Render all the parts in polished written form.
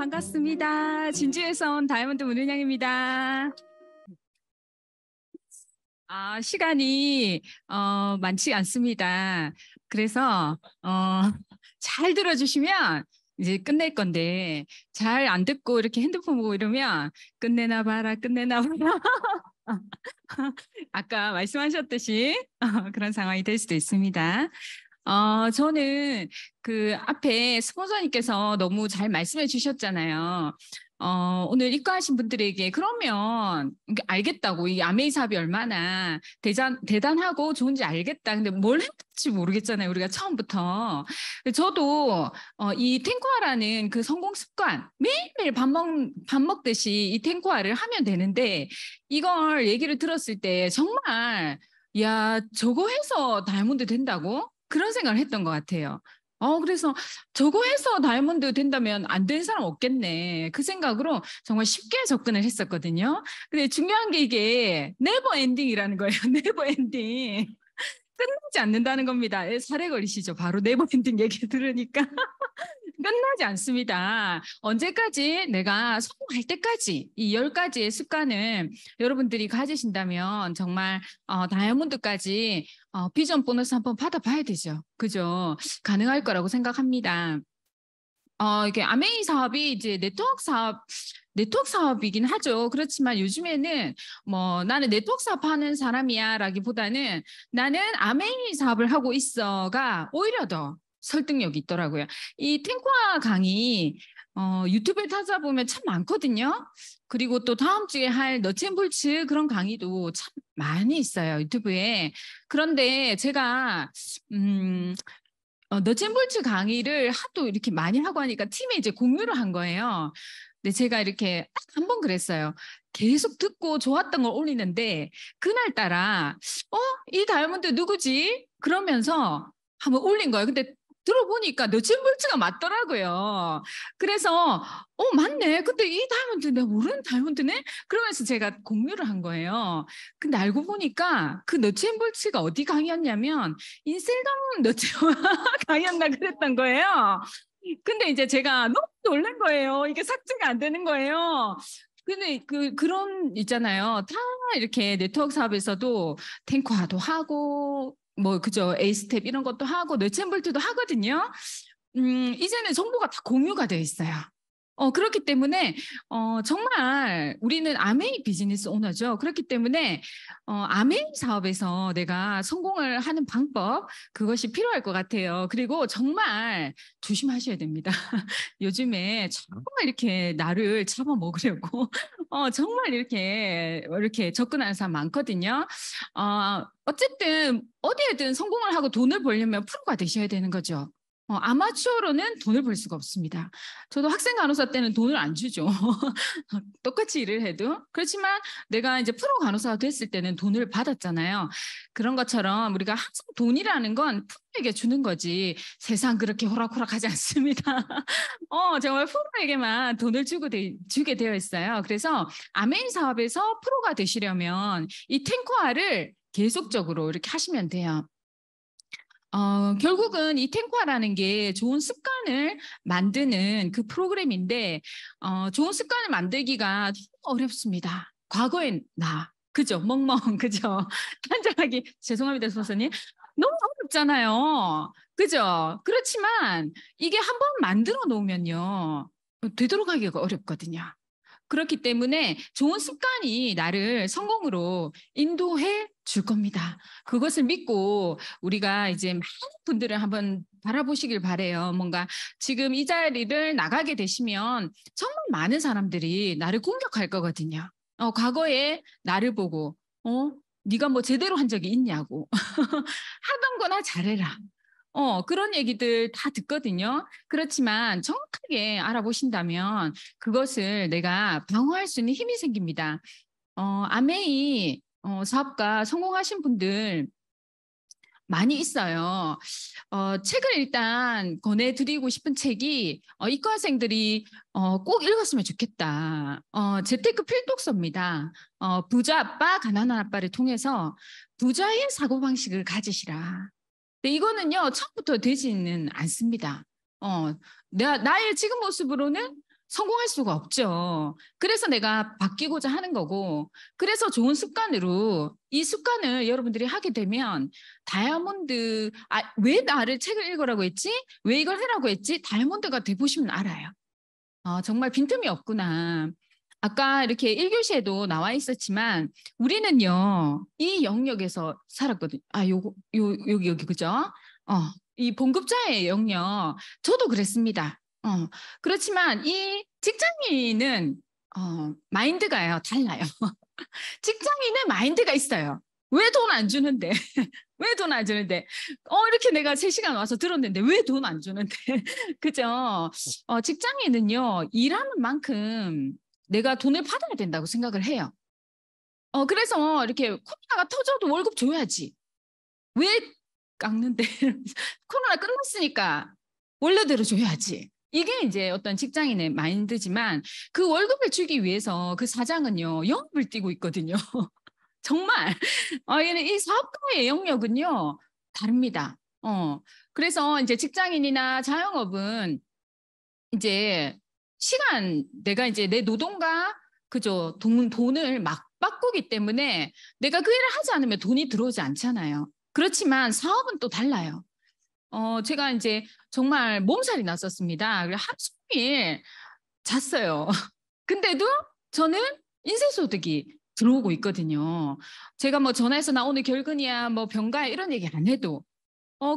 반갑습니다. 진주에서 온 다이아몬드 문은영입니다. 시간이 많지 않습니다. 그래서 잘 들어주시면 이제 끝낼 건데 잘 안 듣고 이렇게 핸드폰 보고 이러면 끝내나 봐라, 끝내나 봐라. 아까 말씀하셨듯이 그런 상황이 될 수도 있습니다. 저는 그 앞에 스폰서님께서 너무 잘 말씀해 주셨잖아요. 오늘 입과하신 분들에게 그러면 알겠다고 이 아메이 사업이 얼마나 대단하고 좋은지 알겠다. 근데 뭘 했을지 모르겠잖아요. 우리가 처음부터. 저도 이 탱코아라는 그 성공 습관 매일매일 밥 먹듯이 이 탱코아를 하면 되는데 이걸 얘기를 들었을 때 정말 야, 저거 해서 다이아몬드 된다고? 그런 생각을 했던 것 같아요. 그래서 저거 해서 다이아몬드 된다면 안 된 사람 없겠네. 그 생각으로 정말 쉽게 접근을 했었거든요. 근데 중요한 게 이게 네버 엔딩이라는 거예요. 네버 엔딩. 끝나지 않는다는 겁니다. 살해 걸리시죠? 바로 네버 엔딩 얘기 들으니까. 끝나지 않습니다. 언제까지 내가 성공할 때까지 이 10가지의 습관을 여러분들이 가지신다면 정말 다이아몬드까지 비전 보너스 한번 받아봐야 되죠. 그죠? 가능할 거라고 생각합니다. 이게 아메이 사업이 이제 네트워크 사업이긴 하죠. 그렇지만 요즘에는 뭐 나는 네트워크 사업 하는 사람이야라기보다는 나는 아메이 사업을 하고 있어가 오히려 더 설득력이 있더라고요. 이 탱과 강의 유튜브에 찾아보면 참 많거든요. 그리고 또 다음 주에 할 너츠앤볼츠 그런 강의도 참 많이 있어요. 유튜브에. 그런데 제가 너츠앤볼츠 강의를 하도 이렇게 많이 하고 하니까 팀에 이제 공유를 한 거예요. 근데 제가 이렇게 딱 한 번 그랬어요. 계속 듣고 좋았던 걸 올리는데 그날따라 이 다이아몬드 누구지? 그러면서 한번 올린 거예요. 근데 들어보니까 너츠앤볼츠가 맞더라고요. 그래서 맞네. 근데 이 다이아몬드 내가 모르는 다이아몬드네? 그러면서 제가 공유를 한 거예요. 근데 알고 보니까 그 너츠앤볼츠가 어디 강의였냐면 인셀덤 너츠 강의였나 그랬던 거예요. 근데 이제 제가 너무 놀란 거예요. 이게 삭제가 안 되는 거예요. 근데 그런 있잖아요. 다 이렇게 네트워크 사업에서도 탱커화도 하고 뭐 그죠 에이스텝 이런 것도 하고 너츠앤볼트도 하거든요. 이제는 정보가 다 공유가 되어 있어요. 그렇기 때문에 정말 우리는 아메이 비즈니스 오너죠. 그렇기 때문에 아메이 사업에서 내가 성공을 하는 방법 그것이 필요할 것 같아요. 그리고 정말 조심하셔야 됩니다. 요즘에 정말 이렇게 나를 잡아먹으려고 정말 이렇게 접근하는 사람 많거든요. 어쨌든 어디에든 성공을 하고 돈을 벌려면 프로가 되셔야 되는 거죠. 아마추어로는 돈을 벌 수가 없습니다. 저도 학생 간호사 때는 돈을 안 주죠. 똑같이 일을 해도. 그렇지만 내가 이제 프로 간호사가 됐을 때는 돈을 받았잖아요. 그런 것처럼 우리가 항상 돈이라는 건 프로에게 주는 거지 세상 그렇게 호락호락하지 않습니다. 정말 프로에게만 돈을 주게 되어 있어요. 그래서 아메인 사업에서 프로가 되시려면 이 탱커화를 계속적으로 이렇게 하시면 돼요. 결국은 이 탱과라는 게 좋은 습관을 만드는 그 프로그램인데, 좋은 습관을 만들기가 너무 어렵습니다. 과거엔 그죠? 멍멍, 그죠? 단정하게, 죄송합니다, 선생님. 너무 어렵잖아요. 그죠? 그렇지만 이게 한번 만들어 놓으면요. 되돌아가기가 어렵거든요. 그렇기 때문에 좋은 습관이 나를 성공으로 인도해 줄 겁니다. 그것을 믿고 우리가 이제 많은 분들을 한번 바라보시길 바래요. 뭔가 지금 이 자리를 나가게 되시면 정말 많은 사람들이 나를 공격할 거거든요. 과거에 나를 보고 네가 뭐 제대로 한 적이 있냐고 하던 거나 잘해라. 그런 얘기들 다 듣거든요. 그렇지만 정확하게 알아보신다면 그것을 내가 방어할 수 있는 힘이 생깁니다. 아메이 사업가 성공하신 분들 많이 있어요. 책을 일단 권해드리고 싶은 책이 이과생들이 꼭 읽었으면 좋겠다. 재테크 필독서입니다. 부자 아빠, 가난한 아빠를 통해서 부자의 사고방식을 가지시라. 근데 이거는요, 처음부터 되지는 않습니다. 나의 지금 모습으로는 성공할 수가 없죠. 그래서 내가 바뀌고자 하는 거고, 그래서 좋은 습관으로 이 습관을 여러분들이 하게 되면 다이아몬드, 왜 나를 책을 읽으라고 했지? 왜 이걸 하라고 했지? 다이아몬드가 돼보시면 알아요. 정말 빈틈이 없구나. 아까 이렇게 1교시에도 나와 있었지만 우리는요, 이 영역에서 살았거든요. 여기, 그죠? 이 봉급자의 영역, 저도 그랬습니다. 그렇지만 이 직장인은 마인드가요, 달라요. 직장인의 마인드가 있어요. 왜 돈 안 주는데? 왜 돈 안 주는데? 이렇게 내가 3시간 와서 들었는데 왜 돈 안 주는데? 그죠? 직장인은요, 일하는 만큼 내가 돈을 받아야 된다고 생각을 해요. 그래서 이렇게 코로나가 터져도 월급 줘야지. 왜 깎는데? 코로나 끝났으니까 원래대로 줘야지. 이게 이제 어떤 직장인의 마인드지만 그 월급을 주기 위해서 그 사장은요, 영업을 뛰고 있거든요. 정말 이 사업가의 영역은요 다릅니다. 그래서 이제 직장인이나 자영업은 이제 내가 이제 내 노동과 그죠 돈을 막 바꾸기 때문에 내가 그 일을 하지 않으면 돈이 들어오지 않잖아요. 그렇지만 사업은 또 달라요. 제가 이제 정말 몸살이 났었습니다. 그래서 하루 종일 잤어요. 근데도 저는 인쇄소득이 들어오고 있거든요. 제가 뭐 전화해서 나 오늘 결근이야, 뭐 병가야 이런 얘기 안 해도.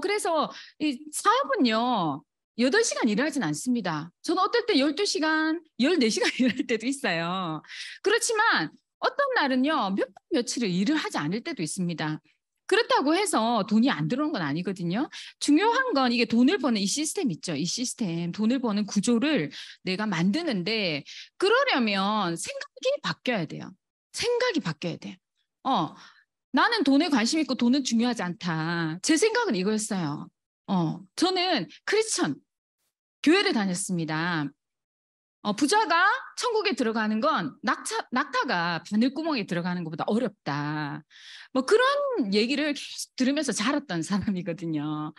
그래서 이 사업은요, 8시간 일하진 않습니다. 저는 어떨 때 12시간, 14시간 일할 때도 있어요. 그렇지만 어떤 날은요, 며칠을 일을 하지 않을 때도 있습니다. 그렇다고 해서 돈이 안 들어오는 건 아니거든요. 중요한 건 이게 돈을 버는 이 시스템 있죠. 이 시스템, 돈을 버는 구조를 내가 만드는데 그러려면 생각이 바뀌어야 돼요. 생각이 바뀌어야 돼. 나는 돈에 관심 있고 돈은 중요하지 않다. 제 생각은 이거였어요. 저는 크리스천 교회를 다녔습니다. 부자가 천국에 들어가는 건 낙타가 바늘구멍에 들어가는 것보다 어렵다. 뭐 그런 얘기를 계속 들으면서 자랐던 사람이거든요.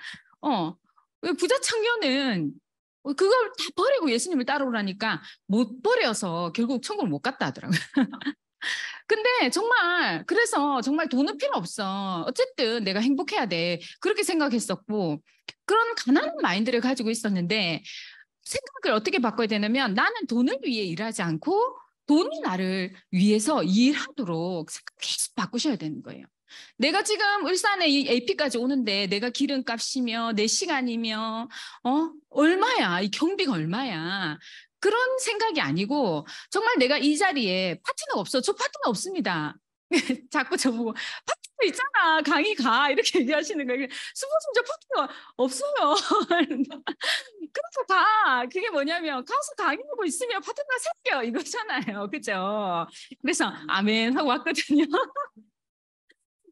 부자 청년은 그걸 다 버리고 예수님을 따라오라니까 못 버려서 결국 천국을 못 갔다 하더라고요. 근데 정말 그래서 정말 돈은 필요 없어. 어쨌든 내가 행복해야 돼. 그렇게 생각했었고 그런 가난한 마인드를 가지고 있었는데 생각을 어떻게 바꿔야 되냐면 나는 돈을 위해 일하지 않고 돈이 나를 위해서 일하도록 생각 계속 바꾸셔야 되는 거예요. 내가 지금 울산에 이 AP까지 오는데 내가 기름값이며 내 시간이며 얼마야? 이 경비가 얼마야? 그런 생각이 아니고 정말 내가 이 자리에 파트너 없어. 저 파트너 없습니다. 자꾸 저보고 파트너 있잖아. 강의 가. 이렇게 얘기하시는 거예요. 수보님 저 파트너 없어요. 그래서 그게 뭐냐면 가서 강의하고 있으면 파트너가 생겨 이거잖아요. 그죠? 그래서 아멘 하고 왔거든요.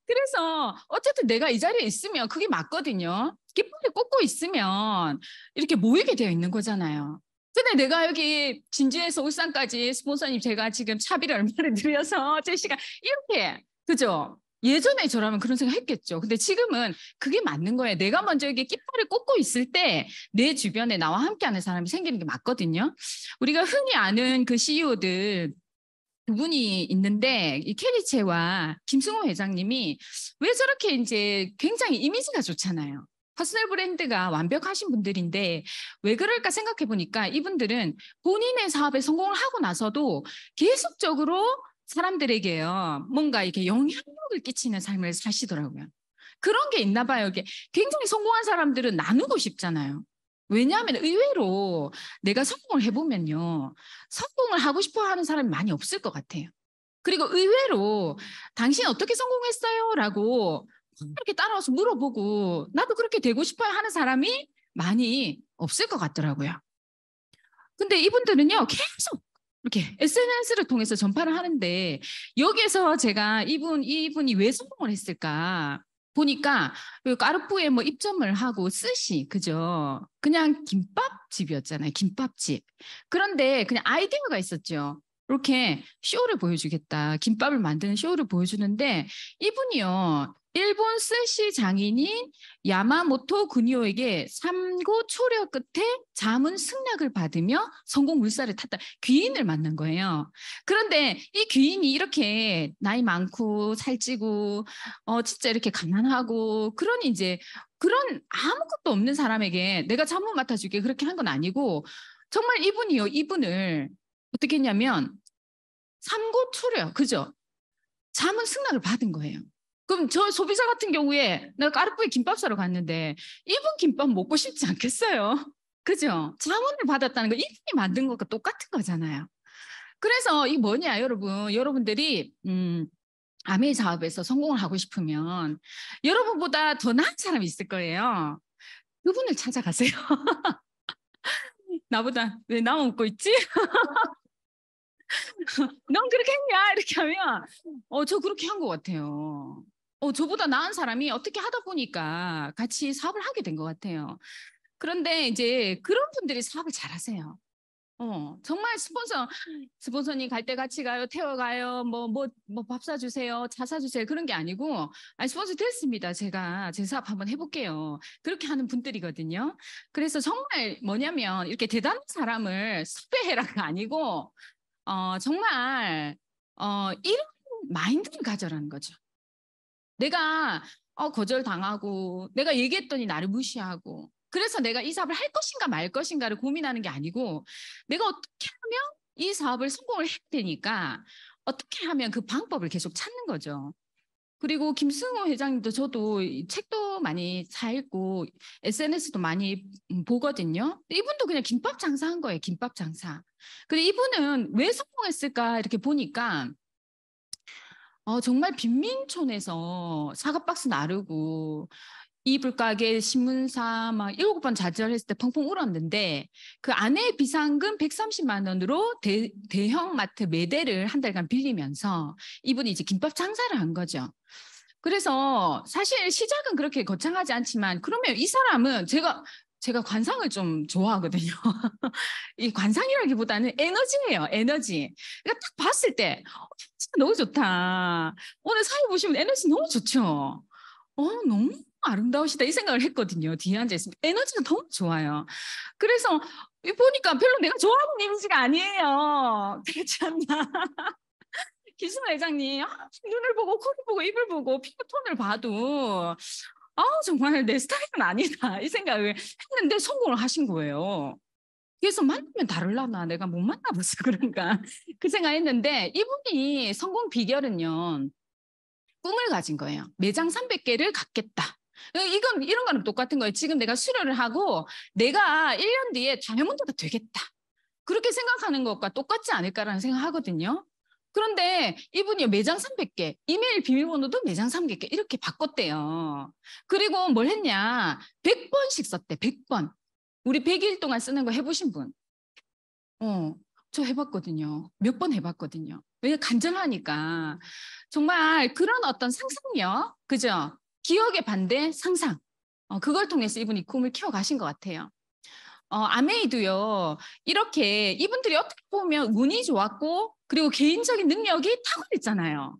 그래서 어쨌든 내가 이 자리에 있으면 그게 맞거든요. 깃발을 꽂고 있으면 이렇게 모이게 되어 있는 거잖아요. 근데 내가 여기 진주에서 울산까지 스폰서님 제가 지금 차비를 얼마를 들여서 제시가 이렇게 그죠? 예전에 저라면 그런 생각 했겠죠. 근데 지금은 그게 맞는 거예요. 내가 먼저 여기 깃발을 꽂고 있을 때 내 주변에 나와 함께하는 사람이 생기는 게 맞거든요. 우리가 흔히 아는 그 CEO들 두 분이 있는데 이 캐리체와 김승호 회장님이 왜 저렇게 이제 굉장히 이미지가 좋잖아요. 퍼스널 브랜드가 완벽하신 분들인데 왜 그럴까 생각해 보니까 이분들은 본인의 사업에 성공을 하고 나서도 계속적으로 사람들에게요 뭔가 이렇게 영향력을 끼치는 삶을 사시더라고요. 그런 게 있나 봐요. 이게 굉장히 성공한 사람들은 나누고 싶잖아요. 왜냐하면 의외로 내가 성공을 해보면요. 성공을 하고 싶어 하는 사람이 많이 없을 것 같아요. 그리고 의외로 당신 어떻게 성공했어요? 라고 이렇게 따라와서 물어보고 나도 그렇게 되고 싶어요 하는 사람이 많이 없을 것 같더라고요. 근데 이분들은요, 계속 이렇게 SNS를 통해서 전파를 하는데 여기에서 제가 이분이 왜 성공을 했을까? 보니까 그 까르푸에 뭐 입점을 하고 스시 그죠? 그냥 김밥집이었잖아요. 김밥집. 그런데 그냥 아이디어가 있었죠. 이렇게 쇼를 보여주겠다. 김밥을 만드는 쇼를 보여주는데 이분이요. 일본 스시 장인인 야마모토 군이오에게 삼고 초려 끝에 자문 승낙을 받으며 성공 물살을 탔다. 귀인을 만난 거예요. 그런데 이 귀인이 이렇게 나이 많고 살찌고 진짜 이렇게 가난하고 그러니 이제 그런 아무것도 없는 사람에게 내가 자문 맡아줄게 그렇게 한 건 아니고 정말 이분을 어떻게 했냐면 삼고 초려 그죠? 자문 승낙을 받은 거예요. 그럼 저 소비자 같은 경우에 내가 까르푸에 김밥 사러 갔는데 이분 김밥 먹고 싶지 않겠어요? 그죠? 자문을 받았다는 거 이분이 만든 것과 똑같은 거잖아요. 그래서 이 뭐냐 여러분들이 아메이 사업에서 성공을 하고 싶으면 여러분보다 더 나은 사람이 있을 거예요. 그분을 찾아가세요. 나보다 왜 나만 웃고 있지? 넌 그렇게 했냐? 이렇게 하면 저 그렇게 한 것 같아요. 저보다 나은 사람이 어떻게 하다 보니까 같이 사업을 하게 된 것 같아요. 그런데 이제 그런 분들이 사업을 잘하세요. 정말 스폰서님 갈 때 같이 가요, 태워가요, 뭐 밥 사주세요, 차 사주세요. 그런 게 아니고, 스폰서 됐습니다. 제가 제 사업 한번 해볼게요. 그렇게 하는 분들이거든요. 그래서 정말 뭐냐면, 이렇게 대단한 사람을 섭외해라가 아니고, 정말, 이런 마인드를 가져라는 거죠. 내가 거절당하고 내가 얘기했더니 나를 무시하고 그래서 내가 이 사업을 할 것인가 말 것인가를 고민하는 게 아니고 내가 어떻게 하면 이 사업을 성공을 해야 되니까 어떻게 하면 그 방법을 계속 찾는 거죠. 그리고 김승호 회장님도 저도 책도 많이 사 읽고 SNS도 많이 보거든요. 이분도 그냥 김밥 장사한 거예요. 김밥 장사. 근데 이분은 왜 성공했을까 이렇게 보니까 정말 빈민촌에서 사과박스 나르고 이불 가게 신문사 막 7번 좌절했을 때 펑펑 울었는데 그 아내의 비상금 130만 원으로 대형 마트 매대를 한 달간 빌리면서 이분이 이제 김밥 장사를 한 거죠. 그래서 사실 시작은 그렇게 거창하지 않지만 그러면 이 사람은 제가 관상을 좀 좋아하거든요. 이 관상이라기보다는 에너지예요, 에너지. 그러니까 딱 봤을 때 진짜 너무 좋다. 오늘 사회 보시면 에너지 너무 좋죠. 너무 아름다우시다 이 생각을 했거든요. 뒤에 앉아 있으면 에너지가 너무 좋아요. 그래서 보니까 별로 내가 좋아하는 이미지가 아니에요. 그렇지 않나? 기순 회장님 눈을 보고 코를 보고 입을 보고 피부 톤을 봐도 정말 내 스타일은 아니다 이 생각을 했는데 성공을 하신 거예요. 그래서 만나면 다를라나 내가 못 만나봐서 그런가 그 생각했는데 이분이 성공 비결은요. 꿈을 가진 거예요. 매장 300개를 갖겠다. 이런 거는 똑같은 거예요. 지금 내가 수료를 하고 내가 1년 뒤에 다이아몬드가 되겠다. 그렇게 생각하는 것과 똑같지 않을까라는 생각하거든요. 그런데 이분이 매장 300개, 이메일 비밀번호도 매장 300개 이렇게 바꿨대요. 그리고 뭘 했냐? 100번씩 썼대, 100번. 우리 100일 동안 쓰는 거 해보신 분? 저 해봤거든요. 몇 번 해봤거든요. 왜 간절하니까. 정말 그런 어떤 상상력, 그죠? 기억의 반대 상상. 그걸 통해서 이분이 꿈을 키워가신 것 같아요. 아메이도요, 이렇게 이분들이 어떻게 보면 운이 좋았고, 그리고 개인적인 능력이 탁월했잖아요.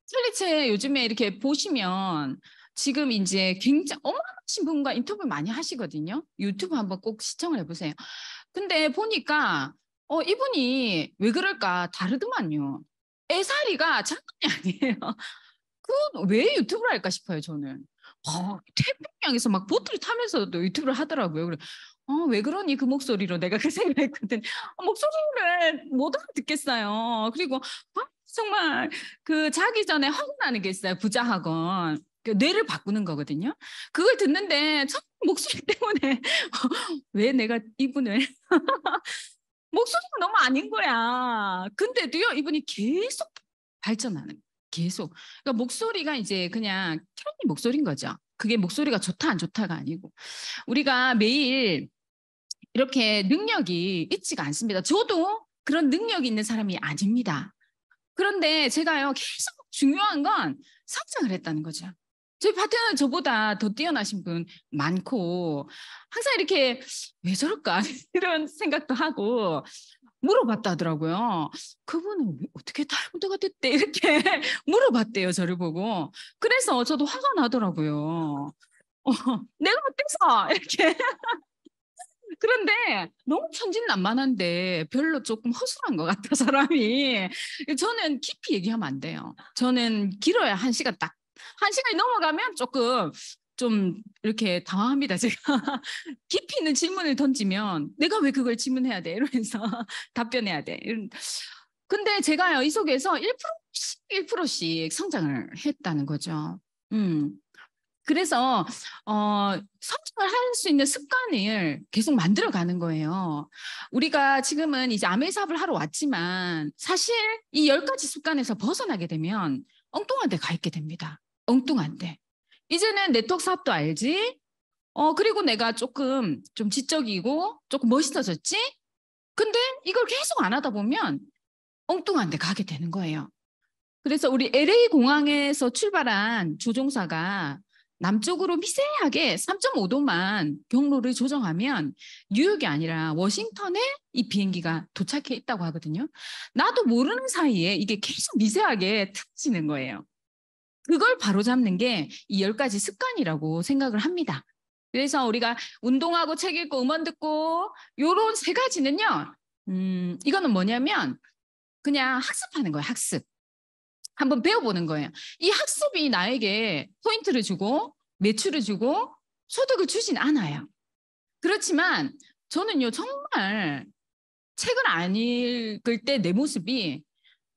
찰리체 요즘에 이렇게 보시면 지금 이제 굉장히 어마어마하신 분과 인터뷰 많이 하시거든요. 유튜브 한번 꼭 시청을 해보세요. 근데 보니까 이분이 왜 그럴까 다르더만요. 애살이가 장난이 아니에요. 그건 왜 유튜브를 할까 싶어요, 저는. 태평양에서 막 보트를 타면서도 유튜브를 하더라고요. 그래, 왜 그러니 그 목소리로 내가 그 생각을 했거든. 목소리를 못 알아듣겠어요. 그리고 정말 그 자기 전에 학원하는 게 있어요. 부자학원. 그 뇌를 바꾸는 거거든요. 그걸 듣는데 참 목소리 때문에 왜 내가 이분을 목소리가 너무 아닌 거야. 근데도요, 이분이 계속 발전하는 거예요. 계속. 그러니까 목소리가 이제 그냥 트로니 목소리인 거죠. 그게 목소리가 좋다 안 좋다가 아니고 우리가 매일 이렇게 능력이 있지가 않습니다. 저도 그런 능력이 있는 사람이 아닙니다. 그런데 제가요 계속 중요한 건 성장을 했다는 거죠. 저희 파트너는 저보다 더 뛰어나신 분 많고 항상 이렇게 왜 저럴까 이런 생각도 하고 물어봤다 하더라고요. 그분은 어떻게 탈모드가 됐대? 이렇게 물어봤대요, 저를 보고. 그래서 저도 화가 나더라고요. 내가 어때서? 이렇게. 그런데 너무 천진난만한데 별로 조금 허술한 것 같아, 사람이. 저는 깊이 얘기하면 안 돼요. 저는 길어야 1시간 딱. 1시간이 넘어가면 조금 좀 이렇게 당황합니다, 제가. 깊이 있는 질문을 던지면 내가 왜 그걸 질문해야 돼? 이러면서 답변해야 돼. 근데 제가요, 이 속에서 1%씩 성장을 했다는 거죠. 그래서 성장을 할 수 있는 습관을 계속 만들어가는 거예요. 우리가 지금은 이제 아메 사업을 하러 왔지만 사실 이 10가지 습관에서 벗어나게 되면 엉뚱한 데 가 있게 됩니다. 엉뚱한 데. 이제는 네트워크 사업도 알지? 그리고 내가 조금 좀 지적이고 조금 멋있어졌지? 근데 이걸 계속 안 하다 보면 엉뚱한 데 가게 되는 거예요. 그래서 우리 LA 공항에서 출발한 조종사가 남쪽으로 미세하게 3.5도만 경로를 조정하면 뉴욕이 아니라 워싱턴에 이 비행기가 도착해 있다고 하거든요. 나도 모르는 사이에 이게 계속 미세하게 틀어지는 거예요. 그걸 바로잡는 게 이 10가지 습관이라고 생각을 합니다. 그래서 우리가 운동하고 책 읽고 음원 듣고 요런 3가지는요. 이거는 뭐냐면 그냥 학습하는 거예요. 학습. 한번 배워보는 거예요. 이 학습이 나에게 포인트를 주고 매출을 주고 소득을 주진 않아요. 그렇지만 저는요, 정말 책을 안 읽을 때 내 모습이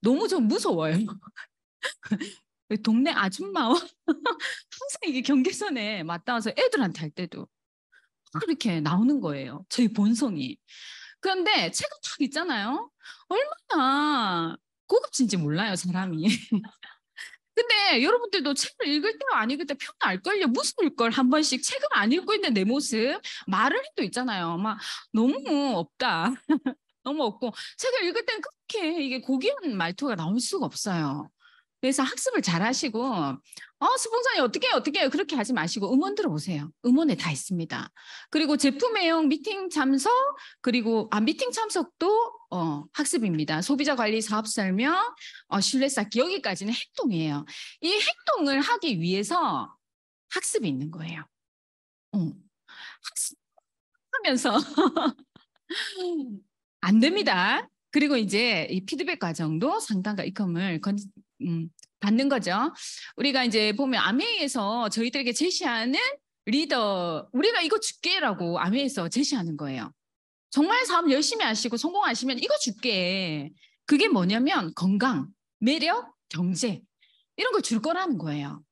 너무 좀 무서워요. 동네 아줌마 항상 이게 경계선에 맞닿아서 애들한테 할 때도 그렇게 나오는 거예요. 저희 본성이. 그런데 책은 딱 있잖아요. 얼마나 고급진지 몰라요, 사람이. 근데 여러분들도 책을 읽을 때와 안 읽을 때 표현 알걸요? 무서울 걸 한 번씩 책을 안 읽고 있는 내 모습 말을 해도 있잖아요. 막 너무 없다. 너무 없고 책을 읽을 때는 그렇게 이게 고귀한 말투가 나올 수가 없어요. 그래서 학습을 잘 하시고 스폰서님 어떻게 해요? 그렇게 하지 마시고 음원 들어보세요. 음원에 다 있습니다. 그리고 제품 애용 미팅 참석 그리고 미팅 참석도 학습입니다. 소비자 관리 사업 설명 신뢰 쌓기 여기까지는 행동이에요. 이 행동을 하기 위해서 학습이 있는 거예요. 학습하면서 안 됩니다. 그리고 이제 이 피드백 과정도 상담과 입금을 받는 거죠. 우리가 이제 보면 아메이에서 저희들에게 제시하는 리더, 우리가 이거 줄게라고 아메이에서 제시하는 거예요. 정말 사업 열심히 하시고 성공하시면 이거 줄게. 그게 뭐냐면 건강, 매력, 경제 이런 걸 줄 거라는 거예요.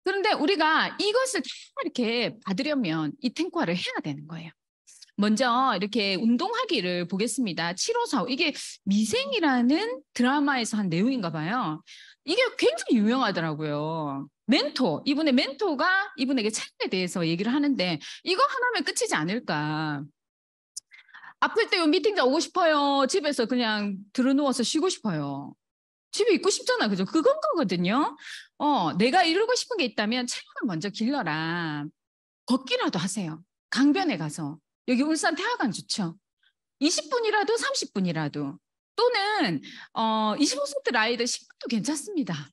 그런데 우리가 이것을 다 이렇게 받으려면 이 탱과를 해야 되는 거예요. 먼저 이렇게 운동하기를 보겠습니다. 754 이게 미생이라는 드라마에서 한 내용인가 봐요. 이게 굉장히 유명하더라고요. 멘토, 이분의 멘토가 이분에게 책에 대해서 얘기를 하는데 이거 하나면 끝이지 않을까. 아플 때 미팅장 오고 싶어요. 집에서 그냥 들어누워서 쉬고 싶어요. 집에 있고 싶잖아. 그죠? 그건 거거든요. 내가 이루고 싶은 게 있다면 체력을 먼저 길러라. 걷기라도 하세요. 강변에 가서. 여기 울산 태화강 좋죠. 20분이라도 30분이라도 또는 25세트 라이더 10분도 괜찮습니다.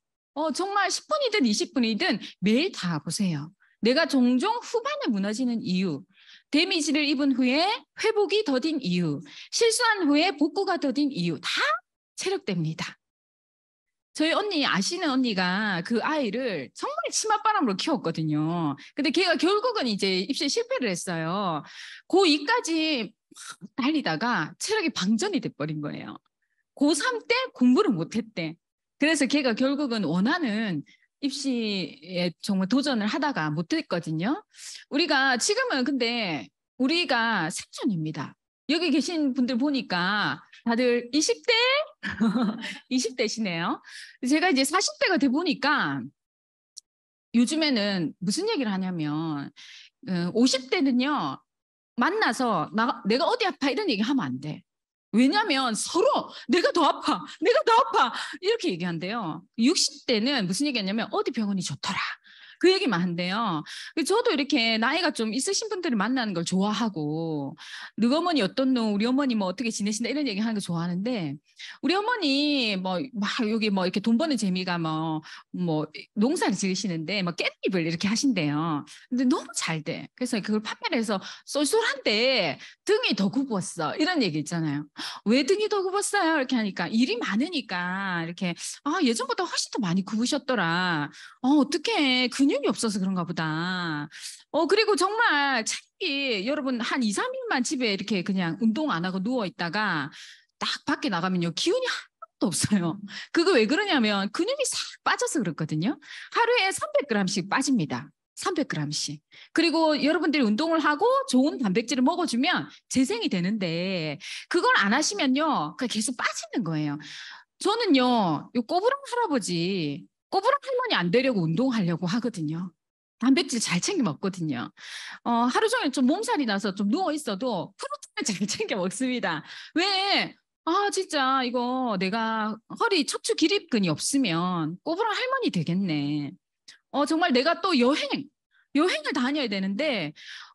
정말 10분이든 20분이든 매일 다 보세요. 내가 종종 후반에 무너지는 이유, 데미지를 입은 후에 회복이 더딘 이유, 실수한 후에 복구가 더딘 이유 다 체력됩니다. 저희 언니 아시는 언니가 그 아이를 정말 치맛바람으로 키웠거든요. 근데 걔가 결국은 이제 입시에 실패를 했어요. 고2까지 달리다가 체력이 방전이 돼버린 거예요. 고3 때 공부를 못했대. 그래서 걔가 결국은 원하는 입시에 정말 도전을 하다가 못했거든요. 우리가 지금은 근데 우리가 생존입니다. 여기 계신 분들 보니까 다들 20대? 20대시네요. 제가 이제 40대가 돼 보니까 요즘에는 무슨 얘기를 하냐면 50대는요. 만나서 내가 어디 아파 이런 얘기 하면 안 돼. 왜냐하면 서로 내가 더 아파, 내가 더 아파 이렇게 얘기한대요. 60대는 무슨 얘기하냐면 어디 병원이 좋더라. 그 얘기만 한대요. 저도 이렇게 나이가 좀 있으신 분들을 만나는 걸 좋아하고, 너희 어머니 어떻노? 우리 어머니 뭐 어떻게 지내신다? 이런 얘기 하는 거 좋아하는데, 우리 어머니 뭐, 막 여기 뭐 이렇게 돈 버는 재미가 뭐 농사를 지으시는데, 뭐 깻잎을 이렇게 하신대요. 근데 너무 잘 돼. 그래서 그걸 판매를 해서 쏠쏠한데 등이 더 굽었어. 이런 얘기 있잖아요. 왜 등이 더 굽었어요? 이렇게 하니까 일이 많으니까 이렇게, 예전보다 훨씬 더 많이 굽으셨더라. 어떻게 근육이 없어서 그런가 보다. 그리고 정말 책이 여러분 한 2, 3일만 집에 이렇게 그냥 운동 안 하고 누워 있다가 딱 밖에 나가면요. 기운이 하나도 없어요. 그거 왜 그러냐면 근육이 싹 빠져서 그렇거든요. 하루에 300g씩 빠집니다. 300g씩. 그리고 여러분들이 운동을 하고 좋은 단백질을 먹어주면 재생이 되는데 그걸 안 하시면요. 그냥 계속 빠지는 거예요. 저는요, 요 꼬부랑 할아버지, 꼬부랑 할머니 안 되려고 운동하려고 하거든요. 단백질 잘 챙겨 먹거든요. 하루 종일 좀 몸살이 나서 좀 누워 있어도 프로틴을 잘 챙겨 먹습니다. 왜? 진짜 이거 내가 허리 척추 기립근이 없으면 꼬부랑 할머니 되겠네. 정말 내가 또 여행을 다녀야 되는데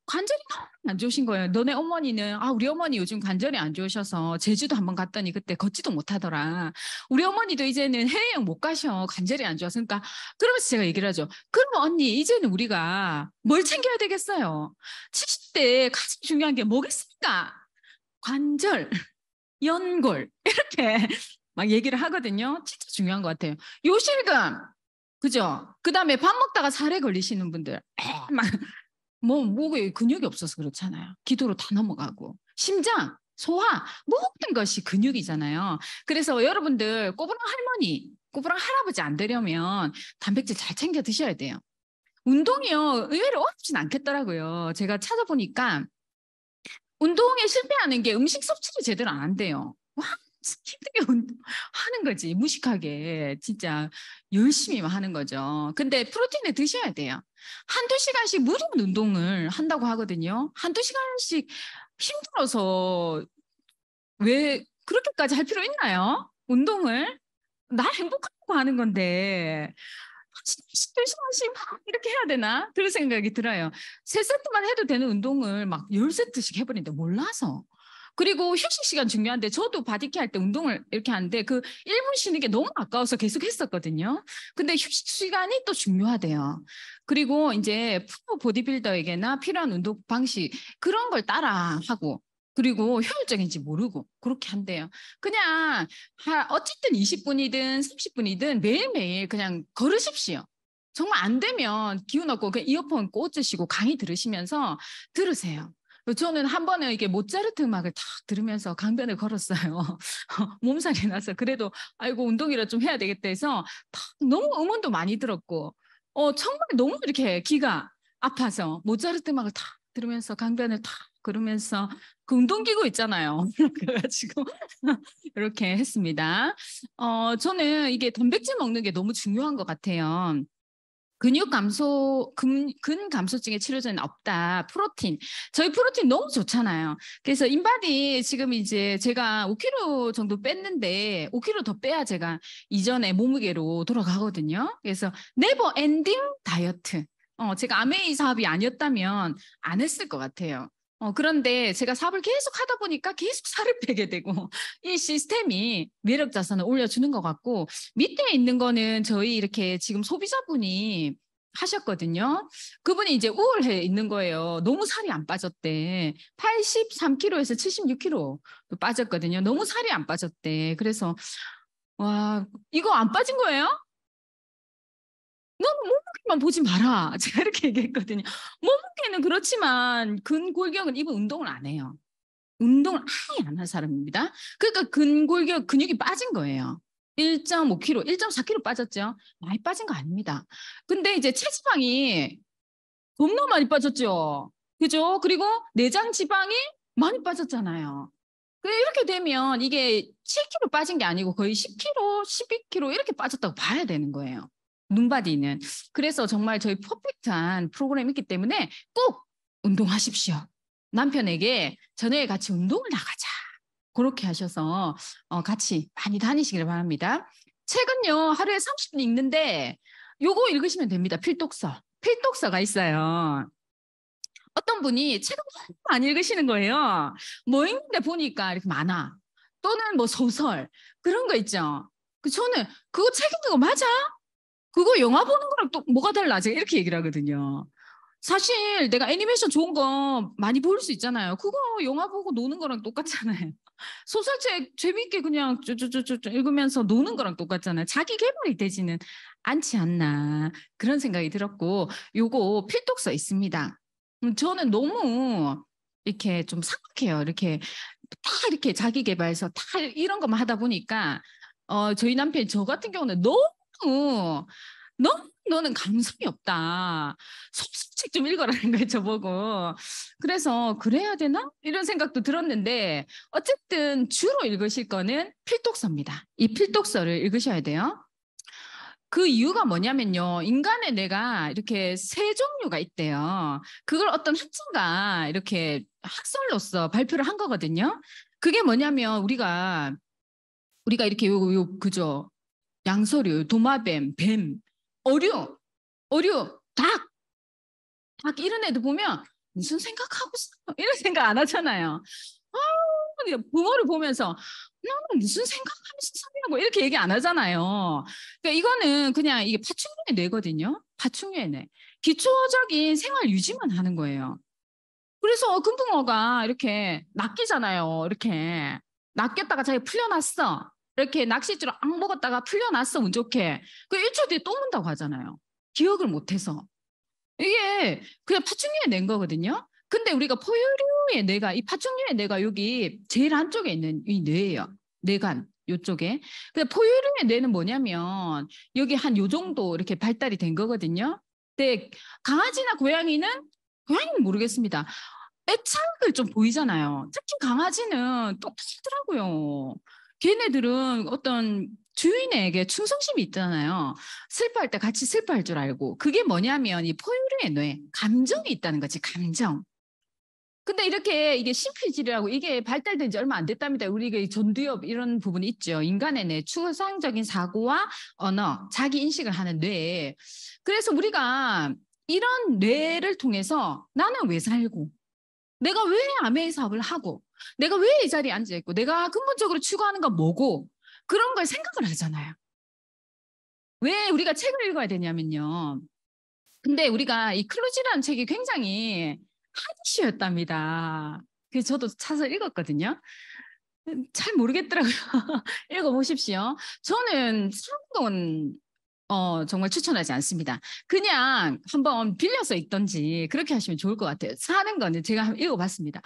관절이 너무 안 좋으신 거예요. 너네 어머니는 우리 어머니 요즘 관절이 안 좋으셔서 제주도 한번 갔더니 그때 걷지도 못하더라. 우리 어머니도 이제는 해외여행 못 가셔. 관절이 안 좋아서. 그러니까 그러면서 제가 얘기를 하죠. 그럼 언니 이제는 우리가 뭘 챙겨야 되겠어요? 70대 가장 중요한 게 뭐겠습니까? 관절, 연골 이렇게 막 얘기를 하거든요. 진짜 중요한 것 같아요. 요실금 그죠? 그 다음에 밥 먹다가 살에 걸리시는 분들, 막, 목에 근육이 없어서 그렇잖아요. 기도로 다 넘어가고. 심장, 소화, 모든 것이 근육이잖아요. 그래서 여러분들, 꼬부랑 할머니, 꼬부랑 할아버지 안 되려면 단백질 잘 챙겨 드셔야 돼요. 운동이요, 의외로 어렵진 않겠더라고요. 제가 찾아보니까 운동에 실패하는 게 음식 섭취를 제대로 안 한대요. 힘들게 하는 거지. 무식하게 진짜 열심히만 하는 거죠. 근데 프로틴을 드셔야 돼요. 한두 시간씩 무리한 운동을 한다고 하거든요. 한두 시간씩 힘들어서 왜 그렇게까지 할 필요 있나요? 운동을 나 행복하고 하는 건데 한두 시간씩 막 이렇게 해야 되나? 그런 생각이 들어요. 3세트만 해도 되는 운동을 막 10세트씩 해버리는데 몰라서. 그리고 휴식 시간 중요한데 저도 바디케어 할 때 운동을 이렇게 하는데 그 1분 쉬는 게 너무 아까워서 계속 했었거든요. 근데 휴식 시간이 또 중요하대요. 그리고 이제 프로 보디빌더에게나 필요한 운동 방식 그런 걸 따라 하고 그리고 효율적인지 모르고 그렇게 한대요. 그냥 어쨌든 20분이든 30분이든 매일매일 그냥 걸으십시오. 정말 안 되면 기운 없고 그냥 이어폰 꽂으시고 강의 들으시면서 들으세요. 저는 한 번에 이게 모차르트 음악을 탁 들으면서 강변을 걸었어요. 몸살이 나서 그래도 아이고 운동이라 좀 해야 되겠다 해서 탁 너무 음원도 많이 들었고 정말 너무 이렇게 귀가 아파서 모차르트 음악을 탁 들으면서 강변을 탁 걸으면서 그 운동기구 있잖아요. 그래가지고 이렇게 했습니다. 저는 이게 단백질 먹는 게 너무 중요한 것 같아요. 근 감소증의 치료제는 없다. 프로틴. 저희 프로틴 너무 좋잖아요. 그래서 인바디 지금 이제 제가 5kg 정도 뺐는데 5kg 더 빼야 제가 이전에 몸무게로 돌아가거든요. 그래서 네버 엔딩 다이어트. 제가 아메이 사업이 아니었다면 안 했을 것 같아요. 그런데 제가 사업을 계속 하다 보니까 계속 살을 빼게 되고 이 시스템이 매력 자산을 올려주는 것 같고 밑에 있는 거는 저희 이렇게 지금 소비자분이 하셨거든요. 그분이 이제 우울해 있는 거예요. 너무 살이 안 빠졌대. 83kg에서 76kg 빠졌거든요. 너무 살이 안 빠졌대. 그래서 와 이거 안 빠진 거예요? 너는 몸무게만 보지 마라. 제가 이렇게 얘기했거든요. 몸무게는 그렇지만 근골격은 이분 운동을 안 해요. 운동을 아예 안 한 사람입니다. 그러니까 근골격 근육이 빠진 거예요. 1.5kg, 1.4kg 빠졌죠. 많이 빠진 거 아닙니다. 근데 이제 체지방이 겁나 많이 빠졌죠. 그죠? 그리고 내장 지방이 많이 빠졌잖아요. 이렇게 되면 이게 7kg 빠진 게 아니고 거의 10kg, 12kg 이렇게 빠졌다고 봐야 되는 거예요. 눈바디는. 그래서 정말 저희 퍼펙트한 프로그램이 있기 때문에 꼭 운동하십시오. 남편에게 저녁에 같이 운동을 나가자. 그렇게 하셔서 같이 많이 다니시길 바랍니다. 책은요 하루에 30분 읽는데 요거 읽으시면 됩니다. 필독서. 필독서가 있어요. 어떤 분이 책을 너무 안 읽으시는 거예요. 뭐 읽는데 보니까 이렇게 만화 또는 뭐 소설 그런 거 있죠. 저는 그거 책 읽는 거 맞아? 그거 영화 보는 거랑 또 뭐가 달라? 제가 이렇게 얘기를 하거든요. 사실 내가 애니메이션 좋은 거 많이 볼 수 있잖아요. 그거 영화 보고 노는 거랑 똑같잖아요. 소설책 재밌게 그냥 쭈쭈쭈쭈 읽으면서 노는 거랑 똑같잖아요. 자기 개발이 되지는 않지 않나 그런 생각이 들었고 요거 필독서 있습니다. 저는 너무 이렇게 좀 삭막해요. 이렇게 다 이렇게 자기 개발서 다 이런 것만 하다 보니까 저희 남편이 저 같은 경우는 너무 너는 감성이 없다. 소설책 좀 읽어라는 거예요, 저보고. 그래서 그래야 되나? 이런 생각도 들었는데 어쨌든 주로 읽으실 거는 필독서입니다. 이 필독서를 읽으셔야 돼요. 그 이유가 뭐냐면요. 인간의 뇌가 이렇게 세 종류가 있대요. 그걸 어떤 학자가 이렇게 학설로서 발표를 한 거거든요. 그게 뭐냐면 우리가 이렇게 그죠. 양서류, 도마뱀, 뱀, 어류, 닭 이런 애들 보면 무슨 생각하고 있어? 이런 생각 안 하잖아요. 붕어를 보면서 나는 무슨 생각하면서 살려고 이렇게 얘기 안 하잖아요. 그러니까 이거는 그냥 이게 파충류의 뇌거든요. 파충류의 뇌. 기초적인 생활 유지만 하는 거예요. 그래서 금붕어가 이렇게 낚이잖아요. 이렇게 낚였다가 자기 풀려났어. 이렇게 낚싯줄을 앙 먹었다가 풀려났어. 운 좋게. 그 1초 뒤에 또 문다고 하잖아요. 기억을 못해서. 이게 그냥 파충류의 뇌인 거거든요. 근데 우리가 포유류의 뇌가 이 파충류의 뇌가 여기 제일 한쪽에 있는 이 뇌예요. 뇌간 요쪽에. 근데 포유류의 뇌는 뭐냐면 여기 한 요 정도 이렇게 발달이 된 거거든요. 근데 강아지나 고양이는 모르겠습니다. 애착을 좀 보이잖아요. 특히 강아지는 똑똑하더라고요. 걔네들은 어떤 주인에게 충성심이 있잖아요. 슬퍼할 때 같이 슬퍼할 줄 알고. 그게 뭐냐면 이 포유류의 뇌, 감정이 있다는 거지, 감정. 근데 이렇게 이게 심폐지리라고 이게 발달된 지 얼마 안 됐답니다. 우리가 전두엽 이런 부분이 있죠. 인간의 뇌, 추상적인 사고와 언어, 자기 인식을 하는 뇌. 그래서 우리가 이런 뇌를 통해서 나는 왜 살고, 내가 왜 아메이 사업을 하고, 내가 왜 이 자리에 앉아 있고, 내가 근본적으로 추구하는 건 뭐고, 그런 걸 생각을 하잖아요. 왜 우리가 책을 읽어야 되냐면요. 근데 우리가 이 클루지라는 책이 굉장히 하디슈였답니다. 그래서 저도 찾아서 읽었거든요. 잘 모르겠더라고요. 읽어보십시오. 저는 상동 정말 추천하지 않습니다. 그냥 한번 빌려서 읽던지 그렇게 하시면 좋을 것 같아요. 사는 거는 제가 한번 읽어봤습니다.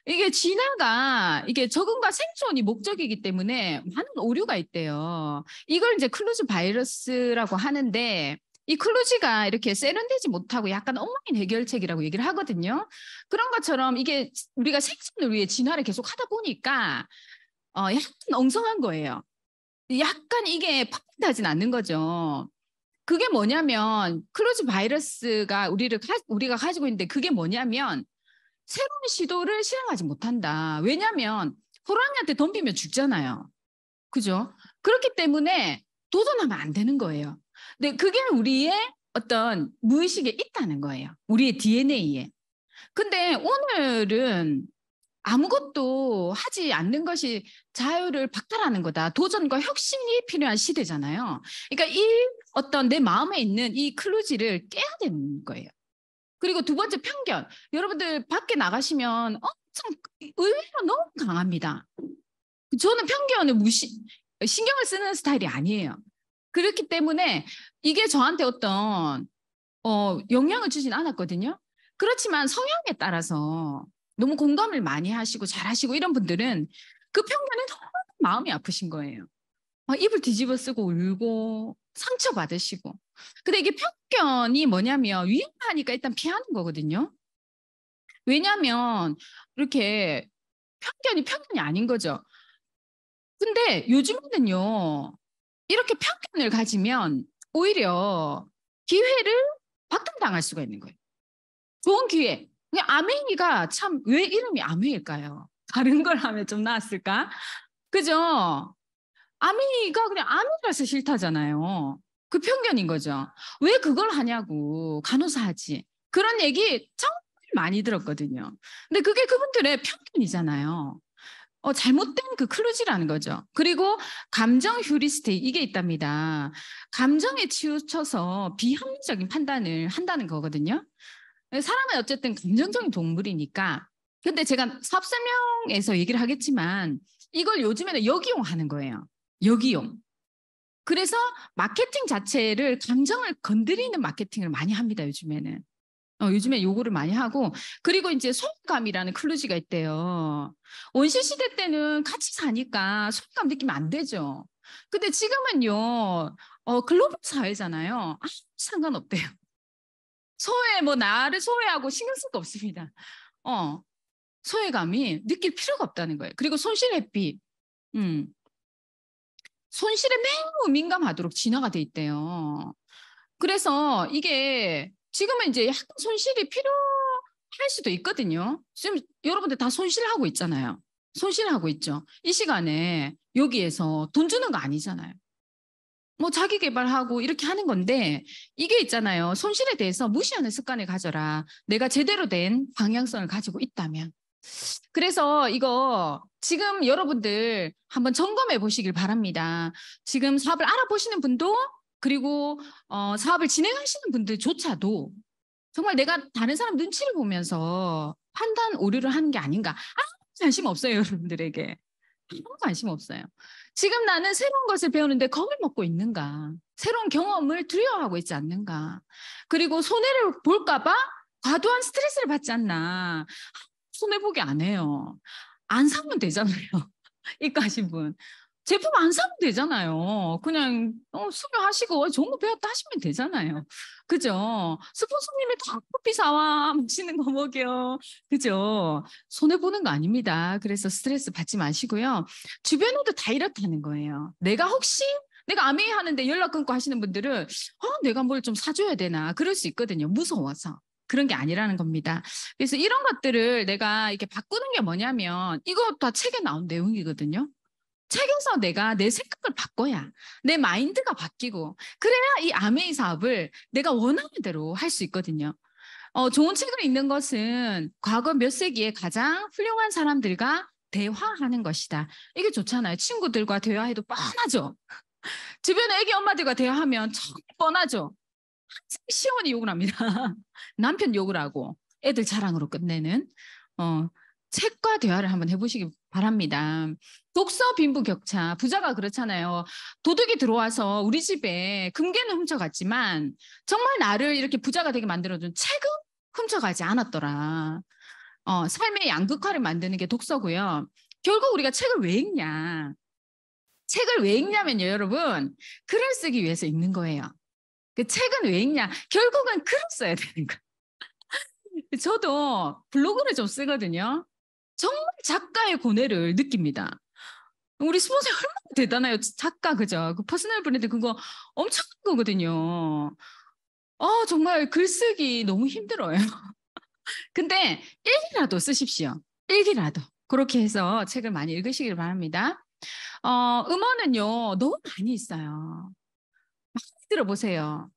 이게 진화가 이게 적응과 생존이 목적이기 때문에 많은 오류가 있대요. 이걸 이제 클루즈 바이러스라고 하는데 이 클루즈가 이렇게 세련되지 못하고 약간 엉망인 해결책이라고 얘기를 하거든요. 그런 것처럼 이게 우리가 생존을 위해 진화를 계속 하다 보니까 약간 엉성한 거예요. 약간 이게 퍼펙트하진 않는 거죠. 그게 뭐냐면 클로즈 바이러스가 우리가 가지고 있는데 그게 뭐냐면 새로운 시도를 실행하지 못한다. 왜냐하면 호랑이한테 덤비면 죽잖아요. 그죠? 그렇기 때문에 도전하면 안 되는 거예요. 근데 그게 우리의 어떤 무의식에 있다는 거예요. 우리의 DNA에. 근데 오늘은 아무것도 하지 않는 것이 자유를 박탈하는 거다. 도전과 혁신이 필요한 시대잖아요. 그러니까 이 어떤 내 마음에 있는 이 클루지를 깨야 되는 거예요. 그리고 두 번째 편견. 여러분들 밖에 나가시면 엄청 의외로 너무 강합니다. 저는 편견을 신경을 쓰는 스타일이 아니에요. 그렇기 때문에 이게 저한테 어떤 영향을 주진 않았거든요. 그렇지만 성향에 따라서 너무 공감을 많이 하시고 잘하시고 이런 분들은 그 편견에 너무 마음이 아프신 거예요. 입을 뒤집어 쓰고 울고 상처받으시고. 근데 이게 편견이 뭐냐면 위험하니까 일단 피하는 거거든요. 왜냐하면 이렇게 편견이 아닌 거죠. 근데 요즘에는요. 이렇게 편견을 가지면 오히려 기회를 박탈당할 수가 있는 거예요. 좋은 기회. 그냥 아메이가 참 왜 이름이 아메일까요? 다른 걸 하면 좀 나았을까? 그죠? 아메이가 그냥 아메이라서 싫다잖아요. 그 편견인 거죠. 왜 그걸 하냐고. 간호사 하지. 그런 얘기 정말 많이 들었거든요. 근데 그게 그분들의 편견이잖아요. 잘못된 그 클루지라는 거죠. 그리고 감정 휴리스틱 이게 있답니다. 감정에 치우쳐서 비합리적인 판단을 한다는 거거든요. 사람은 어쨌든 감정적인 동물이니까. 근데 제가 사업 설명에서 얘기를 하겠지만 이걸 요즘에는 역이용하는 거예요. 역이용. 그래서 마케팅 자체를 감정을 건드리는 마케팅을 많이 합니다, 요즘에는. 요즘에 요거를 많이 하고, 그리고 이제 소외감이라는 클루지가 있대요. 원시 시대 때는 같이 사니까 소외감 느끼면 안 되죠. 근데 지금은요, 글로벌 사회잖아요. 상관없대요. 뭐 나를 소외하고 신경 쓸 거 없습니다. 어, 소외감이 느낄 필요가 없다는 거예요. 그리고 손실 회피. 음, 손실에 매우 민감하도록 진화가 돼 있대요. 그래서 이게 지금은 이제 약간 손실이 필요할 수도 있거든요. 지금 여러분들 다 손실하고 있잖아요. 손실하고 있죠. 이 시간에 여기에서 돈 주는 거 아니잖아요. 뭐 자기 개발하고 이렇게 하는 건데 이게 있잖아요. 손실에 대해서 무시하는 습관을 가져라. 내가 제대로 된 방향성을 가지고 있다면. 그래서 이거 지금 여러분들 한번 점검해 보시길 바랍니다. 지금 사업을 알아보시는 분도 그리고 사업을 진행하시는 분들조차도 정말 내가 다른 사람 눈치를 보면서 판단 오류를 하는 게 아닌가. 관심 없어요, 여러분들에게. 아무 관심 없어요. 지금 나는 새로운 것을 배우는데 겁을 먹고 있는가? 새로운 경험을 두려워하고 있지 않는가? 그리고 손해를 볼까봐 과도한 스트레스를 받지 않나? 손해보기 안 해요. 안 사면 되잖아요. 이과하신 분. 제품 안 사면 되잖아요. 그냥 수료하시고 좋은 거 배웠다 하시면 되잖아요. 그죠? 스폰서님이 다 커피 사와 맛있는 거 먹여. 그죠? 손해보는 거 아닙니다. 그래서 스트레스 받지 마시고요. 주변에도 다 이렇다는 거예요. 내가 아메이 하는데 연락 끊고 하시는 분들은 내가 뭘 좀 사줘야 되나 그럴 수 있거든요. 무서워서. 그런 게 아니라는 겁니다. 그래서 이런 것들을 내가 이렇게 바꾸는 게 뭐냐면 이거 다 책에 나온 내용이거든요. 책에서 내가 내 생각을 바꿔야 내 마인드가 바뀌고 그래야 이 아메이 사업을 내가 원하는 대로 할 수 있거든요. 좋은 책을 읽는 것은 과거 몇 세기에 가장 훌륭한 사람들과 대화하는 것이다. 이게 좋잖아요. 친구들과 대화해도 뻔하죠. 주변에 애기 엄마들과 대화하면 정말 뻔하죠. 항상 시어머니 욕을 합니다. 남편 욕을 하고 애들 자랑으로 끝내는 책과 대화를 한번 해보시기 바랍니다. 독서 빈부격차, 부자가 그렇잖아요. 도둑이 들어와서 우리 집에 금괴는 훔쳐갔지만 정말 나를 이렇게 부자가 되게 만들어준 책은 훔쳐가지 않았더라. 삶의 양극화를 만드는 게 독서고요. 결국 우리가 책을 왜 읽냐? 책을 왜 읽냐면요, 여러분. 글을 쓰기 위해서 읽는 거예요. 그 책은 왜 읽냐? 결국은 글을 써야 되는 거예요. 저도 블로그를 좀 쓰거든요. 정말 작가의 고뇌를 느낍니다. 우리 스폰서 얼마나 대단해요. 작가, 그죠? 그 퍼스널 브랜드 그거 엄청난 거거든요. 정말 글쓰기 너무 힘들어요. 근데 일기라도 쓰십시오. 일기라도. 그렇게 해서 책을 많이 읽으시길 바랍니다. 음원은요, 너무 많이 있어요. 많이 들어보세요.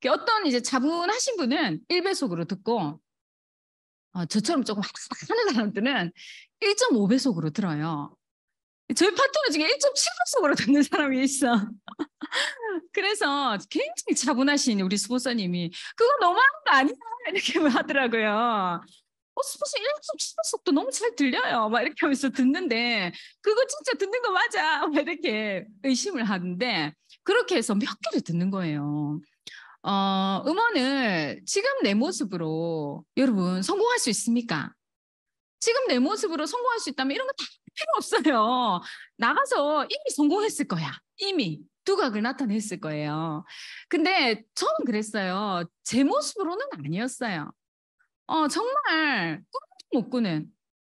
어떤 이제 차분하신 분은 1배속으로 듣고, 저처럼 조금 하는 사람들은 1.5배속으로 들어요. 저희 파트너 중에 1.7배속으로 듣는 사람이 있어. 그래서 굉장히 차분하신 우리 스폰서님이 그거 너무한 거 아니야? 이렇게 하더라고요. 스폰서 1.7배속도 너무 잘 들려요. 막 이렇게 하면서 듣는데 그거 진짜 듣는 거 맞아? 막 이렇게 의심을 하는데 그렇게 해서 몇 개를 듣는 거예요. 음원을 지금 내 모습으로 여러분 성공할 수 있습니까? 지금 내 모습으로 성공할 수 있다면 이런 거 다 필요 없어요. 나가서 이미 성공했을 거야. 이미 두각을 나타냈을 거예요. 근데 저는 그랬어요. 제 모습으로는 아니었어요. 정말 꿈도 못 꾸는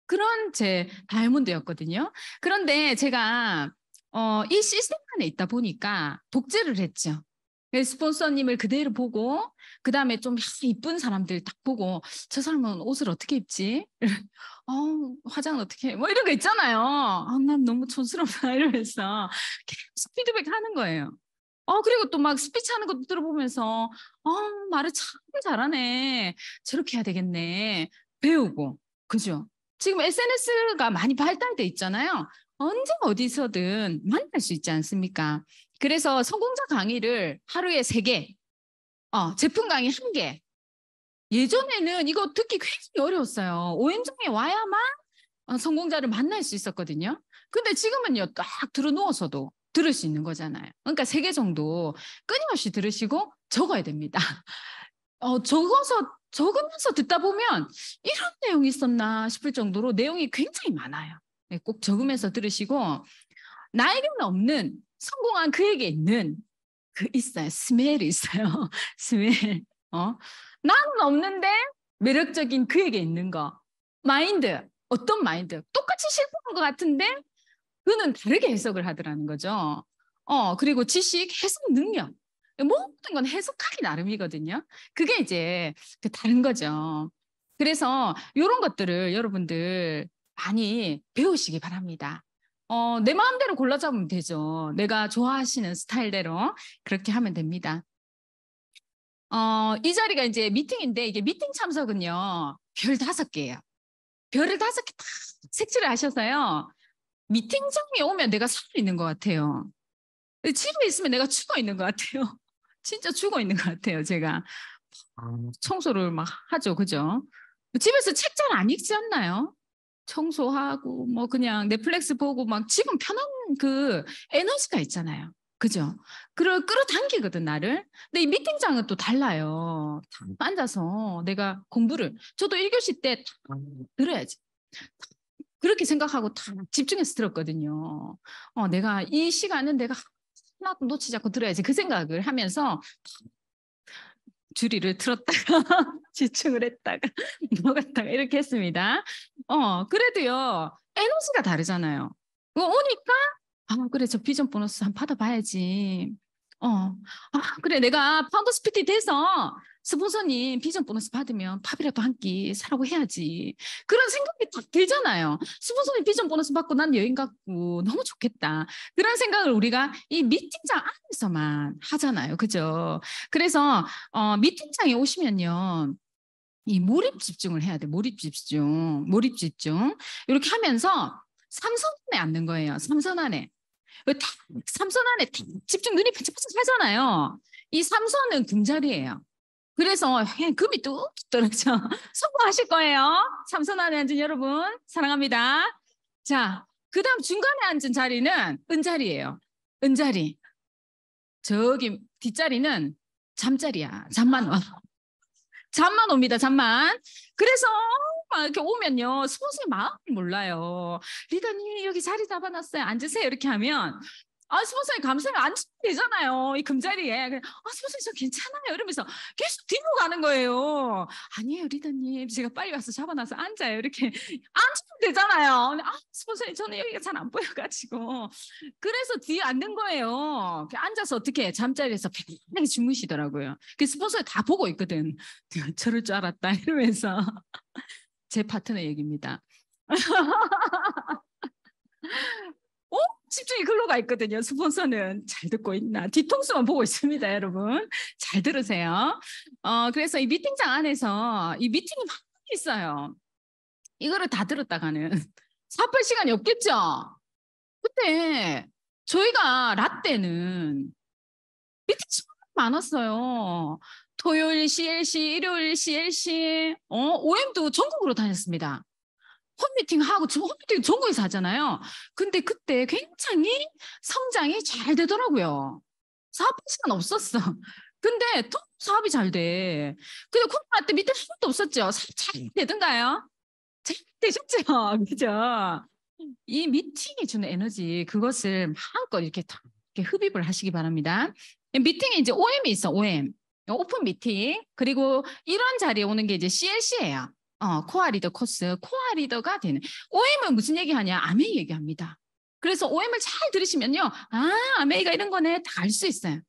그런 제 다이아몬드였거든요. 그런데 제가 이 시스템 안에 있다 보니까 독재를 했죠. 스폰서님을 그대로 보고 그 다음에 좀 이쁜 사람들 딱 보고 저 사람은 옷을 어떻게 입지? 화장은 어떻게 해? 뭐 이런 거 있잖아요. 난 너무 촌스럽다 이러면서 계속 피드백 하는 거예요. 그리고 또 막 스피치 하는 것도 들어보면서, 말을 참 잘하네. 저렇게 해야 되겠네. 배우고. 그죠? 지금 SNS가 많이 발달돼 있잖아요. 언제 어디서든 만날 수 있지 않습니까? 그래서 성공자 강의를 하루에 3개, 제품 강의 1개. 예전에는 이거 듣기 굉장히 어려웠어요. OM장에 와야만 성공자를 만날 수 있었거든요. 근데 지금은요, 딱 들어누워서도 들을 수 있는 거잖아요. 그러니까 3개 정도 끊임없이 들으시고 적어야 됩니다. 적으면서 듣다 보면 이런 내용이 있었나 싶을 정도로 내용이 굉장히 많아요. 네, 꼭 적으면서 들으시고, 나에게는 없는 성공한 그에게 있는 있어요. 스멜이 있어요. 스멜. 나는 없는데 매력적인 그에게 있는 거. 마인드. 어떤 마인드? 똑같이 실패한 것 같은데 그는 다르게 해석을 하더라는 거죠. 그리고 지식, 해석 능력. 모든 건 해석하기 나름이거든요. 그게 이제 다른 거죠. 그래서 이런 것들을 여러분들 많이 배우시기 바랍니다. 내 마음대로 골라 잡으면 되죠. 내가 좋아하시는 스타일대로 그렇게 하면 됩니다. 이 자리가 이제 미팅인데 이게 미팅 참석은요. 별 5개예요. 별을 5개 다 색칠을 하셔서요. 미팅장에 오면 내가 살아있는 것 같아요. 집에 있으면 내가 죽어 있는 것 같아요. 진짜 죽어 있는 것 같아요, 제가. 청소를 막 하죠, 그죠? 집에서 책 잘 안 읽지 않나요? 청소하고, 뭐, 그냥 넷플릭스 보고 막 집은 편한 그 에너지가 있잖아요. 그죠? 끌어당기거든, 나를. 근데 이 미팅장은 또 달라요. 앉아서 내가 공부를, 저도 1교시 때 들어야지. 그렇게 생각하고 다 집중해서 들었거든요. 내가 이 시간은 내가 하나도 놓치지 않고 들어야지. 그 생각을 하면서 주리를 틀었다가 집중을 했다가 먹었다가 이렇게 했습니다. 그래도요, 에너지가 다르잖아요. 오니까, 그래, 저 비전 보너스 한번 받아봐야지. 그래, 내가 파운더 스피티 돼서 스폰서님 비전 보너스 받으면 팝이라도 한 끼 사라고 해야지. 그런 생각이 딱 들잖아요. 스폰서님 비전 보너스 받고 난 여행 갔고 너무 좋겠다. 그런 생각을 우리가 이 미팅장 안에서만 하잖아요. 그죠? 그래서 미팅장에 오시면요. 이 몰입 집중을 해야 돼. 몰입 집중. 몰입 집중. 이렇게 하면서 삼선 안에 앉는 거예요. 삼선 안에. 삼선 안에 집중 눈이 반짝반짝 하잖아요. 이 삼선은 금자리예요. 그래서 금이 뚝 떨어져. 성공하실 거예요. 삼선 안에 앉은 여러분 사랑합니다. 자, 그 다음 중간에 앉은 자리는 은자리예요. 은자리. 저기 뒷자리는 잠자리야. 잠만 와. 잠만 옵니다. 잠만. 그래서 막 이렇게 오면요. 스폰서의 마음을 몰라요. 리더님 여기 자리 잡아놨어요. 앉으세요. 이렇게 하면 스폰서님 감사해요. 앉으면 되잖아요. 이 금자리에. 스폰서님 저 괜찮아요. 이러면서 계속 뒤로 가는 거예요. 아니에요, 리더님. 제가 빨리 와서 잡아놔서 앉아요. 이렇게 앉으면 되잖아요. 스폰서님 저는 여기가 잘 안 보여가지고. 그래서 뒤에 앉는 거예요. 앉아서 어떻게 잠자리에서 편하게 주무시더라고요. 그 스폰서를 다 보고 있거든. 저럴 줄 알았다 이러면서. 제 파트너 얘기입니다. 집중이 글로 가 있거든요. 스폰서는 잘 듣고 있나. 뒤통수만 보고 있습니다, 여러분. 잘 들으세요. 그래서 이 미팅장 안에서 이 미팅이 막 있어요. 이거를 다 들었다가는 사팔 시간이 없겠죠. 근데 저희가 라떼는 미팅 많았어요. 토요일 CLC, 일요일 CLC, OM도 전국으로 다녔습니다. 홈미팅하고 홈미팅 전국에서 하잖아요. 근데 그때 굉장히 성장이 잘 되더라고요. 사업 시간 없었어. 근데 또 사업이 잘 돼. 근데 코로나 때 밑에 아무것도 없었죠. 잘 되던가요? 잘 되셨죠? 그죠? 이 미팅이 주는 에너지, 그것을 마음껏 이렇게 흡입을 하시기 바랍니다. 미팅에 이제 OM이 있어, OM. 오픈 미팅. 그리고 이런 자리에 오는 게 이제 CLC예요. 코어 리더 코스. 코어 리더가 되는. OM은 무슨 얘기하냐? 아메이 얘기합니다. 그래서 OM을 잘 들으시면요. 아메이가 이런 거네. 다 알 수 있어요.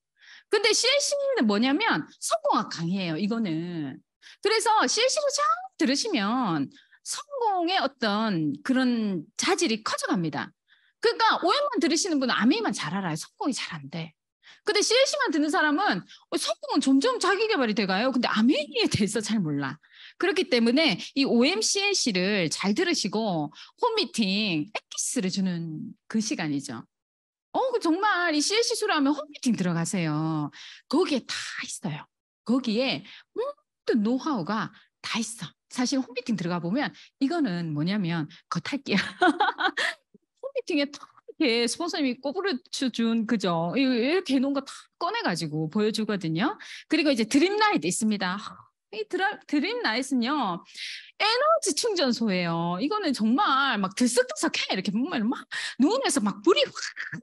근데 CLC는 뭐냐면 성공학 강의예요. 이거는. 그래서 CLC를 잘 들으시면 성공의 어떤 그런 자질이 커져갑니다. 그러니까 OM만 들으시는 분은 아메이만 잘 알아요. 성공이 잘 안 돼. 근데 CLC만 듣는 사람은 성공은 점점 자기 개발이 돼가요. 근데 아메이에 대해서 잘 몰라. 그렇기 때문에 이 OMCLC를 잘 들으시고 홈미팅 엑기스를 주는 그 시간이죠. 정말 이 CLC 수료하면 홈미팅 들어가세요. 거기에 다 있어요. 거기에 모든 노하우가 다 있어. 사실 홈미팅 들어가 보면 이거는 뭐냐면 겉핥기야. 홈미팅에 다 이렇게 스폰서님이 꼬부려 준 그죠? 이렇게 해놓은 거 다 꺼내가지고 보여주거든요. 그리고 이제 드림라이트 있습니다. 이 드림라이트는요 에너지 충전소예요. 이거는 정말 막 들썩들썩해. 이렇게 정말 막 눈에서 막 불이 확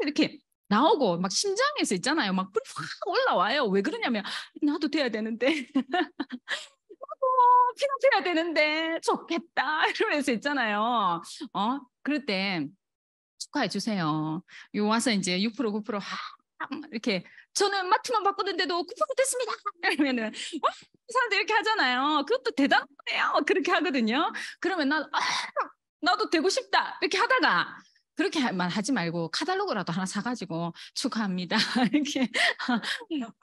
이렇게 나오고 막 심장에서 있잖아요. 막 불이 확 올라와요. 왜 그러냐면 나도 돼야 되는데 피납해야 되는데 좋겠다 이러면서 있잖아요. 그럴 때 축하해 주세요. 요 와서 이제 6% 9% 이렇게 저는 마트만 바꾸는데도 9% 됐습니다. 이러면은 사람들 이렇게 하잖아요. 그것도 대단해요. 그렇게 하거든요. 그러면 나도 되고 싶다 이렇게 하다가 그렇게만 하지 말고 카탈로그라도 하나 사가지고 축하합니다. 이렇게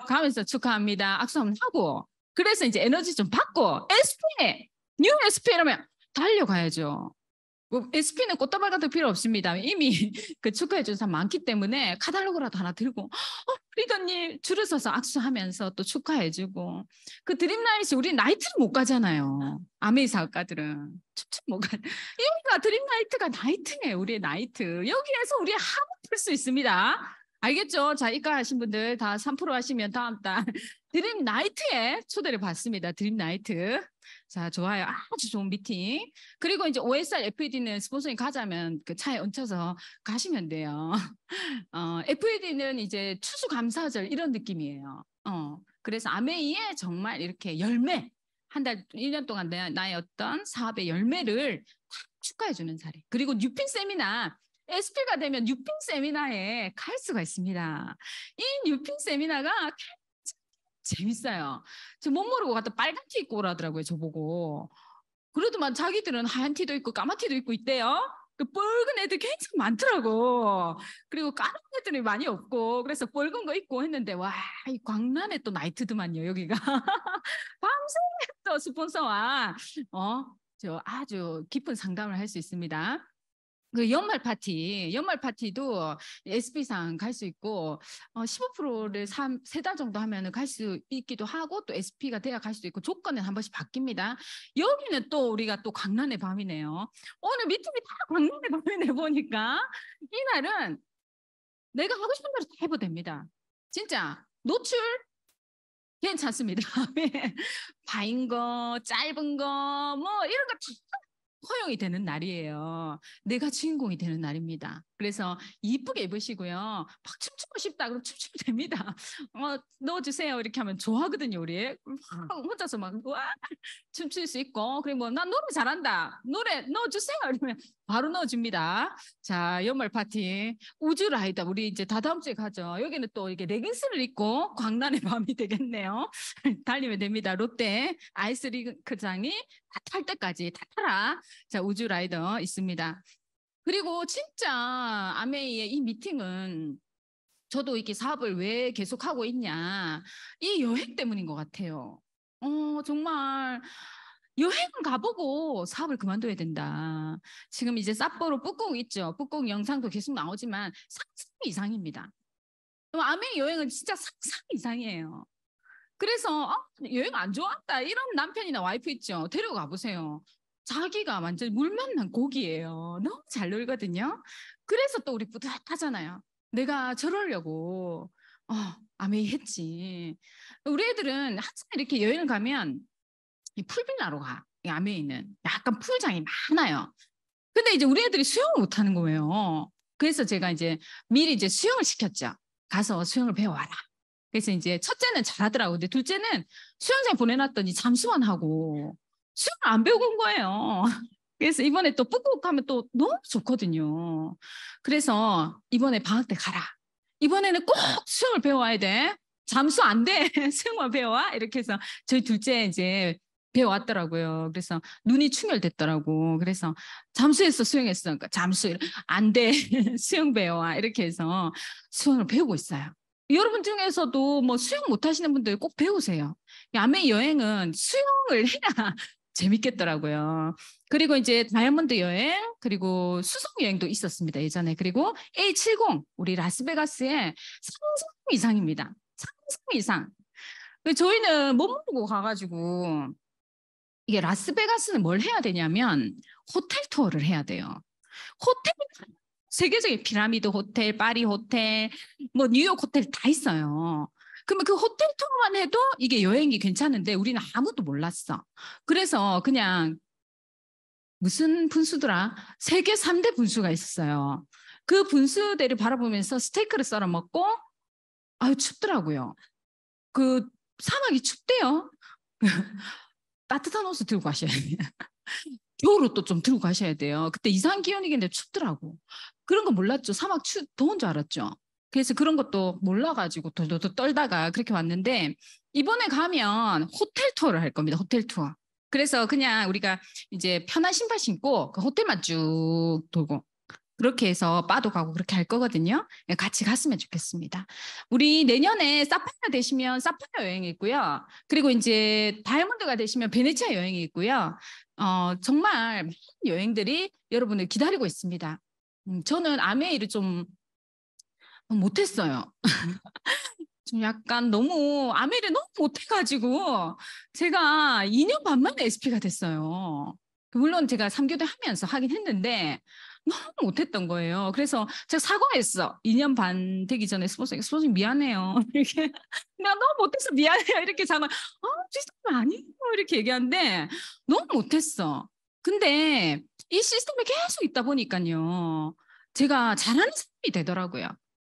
가면서 축하합니다. 악수 한번 하고 그래서 이제 에너지 좀 받고 SP 뉴 SP 이러면 달려가야죠. SP는 꽃다발 같은 필요 없습니다. 이미 그 축하해 준 사람 많기 때문에 카탈로그라도 하나 들고 리더님 줄을 서서 악수하면서 또 축하해 주고 그 드림나잇이 우리 나이트를 못 가잖아요. 아메이 사업가들은 춥춥 못 가. 여기가 드림나이트가 나이트예요. 우리의 나이트. 여기에서 우리 하루 풀 수 있습니다. 알겠죠? 자, 이과 하신 분들 다 3% 하시면 다음 달 드림나이트에 초대를 받습니다. 드림나이트. 자, 좋아요. 아주 좋은 미팅. 그리고 이제 OSR FED는 스폰서링 가자면 그 차에 얹혀서 가시면 돼요. FED는 이제 추수감사절 이런 느낌이에요. 그래서 아메이에 정말 이렇게 열매, 한 달, 1년 동안 나의 어떤 사업의 열매를 축하해주는 자리. 그리고 뉴핀 세미나, SP가 되면 뉴핀 세미나에 갈 수가 있습니다. 이 뉴핀 세미나가 재밌어요. 저 못 모르고 갔다 빨간 티 입고 오라더라고요. 저보고. 그래도만 자기들은 하얀 티도 있고 까만 티도 입고 있대요. 그 붉은 애들 굉장히 많더라고. 그리고 까만 애들이 많이 없고 그래서 붉은 거 입고 했는데 와, 이 광란에 또 나이트드만요 여기가. 밤새 또 스폰서와 저 아주 깊은 상담을 할 수 있습니다. 그 연말 파티도 SP상 갈 수 있고 15%를 3달 정도 하면 갈 수 있기도 하고 또 SP가 돼야 갈 수도 있고 조건은 한 번씩 바뀝니다. 여기는 또 우리가 또 광란의 밤이네요. 오늘 미팅이 다 광란의 밤이네 보니까 이날은 내가 하고 싶은 대로 다 해도 됩니다. 진짜 노출 괜찮습니다. 바인 거, 짧은 거, 뭐 이런 거다 허용이 되는 날이에요. 내가 주인공이 되는 날입니다. 그래서 이쁘게 입으시고요. 막 춤추고 싶다 그럼 춤추면 됩니다. 넣어주세요 이렇게 하면 좋아하거든요. 우리 혼자서 막 와, 춤출 수 있고 그리고 뭐 난 노래 잘한다. 노래 넣어주세요 이러면 바로 넣어줍니다. 자, 연말 파티 우주 라이더 우리 이제 다다음 주에 가죠. 여기는 또 이게 레깅스를 입고 광란의 밤이 되겠네요. 달리면 됩니다. 롯데 아이스링크장이 다 탈 때까지 다 타라. 자, 우주 라이더 있습니다. 그리고 진짜 아메이의 이 미팅은 저도 이렇게 사업을 왜 계속하고 있냐. 이 여행 때문인 것 같아요. 정말 여행 가보고 사업을 그만둬야 된다. 지금 이제 삿포로 쁘꿍 있죠. 쁘꿍 영상도 계속 나오지만 상상 이상입니다. 아메이 여행은 진짜 상상 이상이에요. 그래서 여행 안 좋았다 이런 남편이나 와이프 있죠. 데려가 보세요. 자기가 완전 물 만난 고기예요. 너무 잘 놀거든요. 그래서 또 우리 뿌듯하잖아요. 내가 저러려고 아메이 했지. 우리 애들은 항상 이렇게 여행을 가면 이 풀빌라로 가. 이 아메이는 약간 풀장이 많아요. 근데 이제 우리 애들이 수영을 못하는 거예요. 그래서 제가 이제 미리 이제 수영을 시켰죠. 가서 수영을 배워와라. 그래서 이제 첫째는 잘하더라고. 근데 둘째는 수영장 보내놨더니 잠수만 하고 수영을 안 배우고 온 거예요. 그래서 이번에 또 쁘꾹하면 또 너무 좋거든요. 그래서 이번에 방학 때 가라. 이번에는 꼭 수영을 배워야 돼. 잠수 안 돼. 수영만 배워와. 이렇게 해서 저희 둘째 이제 배워왔더라고요. 그래서 눈이 충혈됐더라고. 그래서 잠수했어, 수영했어. 그러니까 잠수 안 돼. 수영 배워와. 이렇게 해서 수영을 배우고 있어요. 여러분 중에서도 뭐 수영 못 하시는 분들 꼭 배우세요. 야매 여행은 수영을 해야 재밌겠더라고요. 그리고 이제 다이아몬드 여행, 그리고 수송 여행도 있었습니다, 예전에. 그리고 A70, 우리 라스베가스의 상상 이상입니다. 상상 이상. 저희는 못 모르고 가가지고, 이게 라스베가스는 뭘 해야 되냐면, 호텔 투어를 해야 돼요. 호텔, 세계적인 피라미드 호텔, 파리 호텔, 뭐 뉴욕 호텔 다 있어요. 그러면 그 호텔 투어만 해도 이게 여행이 괜찮은데 우리는 아무도 몰랐어. 그래서 그냥 무슨 분수더라? 세계 3대 분수가 있었어요. 그 분수대를 바라보면서 스테이크를 썰어 먹고, 아유, 춥더라고요. 그 사막이 춥대요. 따뜻한 옷을 들고 가셔야 돼요. 겨울옷도 좀 들고 가셔야 돼요. 그때 이상 기온이긴데 춥더라고. 그런 거 몰랐죠. 사막 더운 줄 알았죠. 그래서 그런 것도 몰라가지고 돌돌돌 떨다가 그렇게 왔는데, 이번에 가면 호텔 투어를 할 겁니다. 호텔 투어. 그래서 그냥 우리가 이제 편한 신발 신고 그 호텔만 쭉 돌고 그렇게 해서 바도 가고 그렇게 할 거거든요. 같이 갔으면 좋겠습니다. 우리 내년에 사파이어 되시면 사파이어 여행이 있고요. 그리고 이제 다이아몬드가 되시면 베네치아 여행이 있고요. 정말 많은 여행들이 여러분을 기다리고 있습니다. 저는 아메이를 좀 못했어요. 좀 약간 너무 아메리를 너무 못해가지고 제가 2년 반 만에 SP가 됐어요. 물론 제가 3교대 하면서 하긴 했는데 너무 못했던 거예요. 그래서 제가 사과했어. 2년 반 되기 전에 스포츠님 미안해요. 이렇게 내가 너무 못해서 미안해요. 이렇게 사과. 시스템 아니에요. 이렇게 얘기하는데 너무 못했어. 근데 이 시스템에 계속 있다 보니까요. 제가 잘하는 사람이 되더라고요.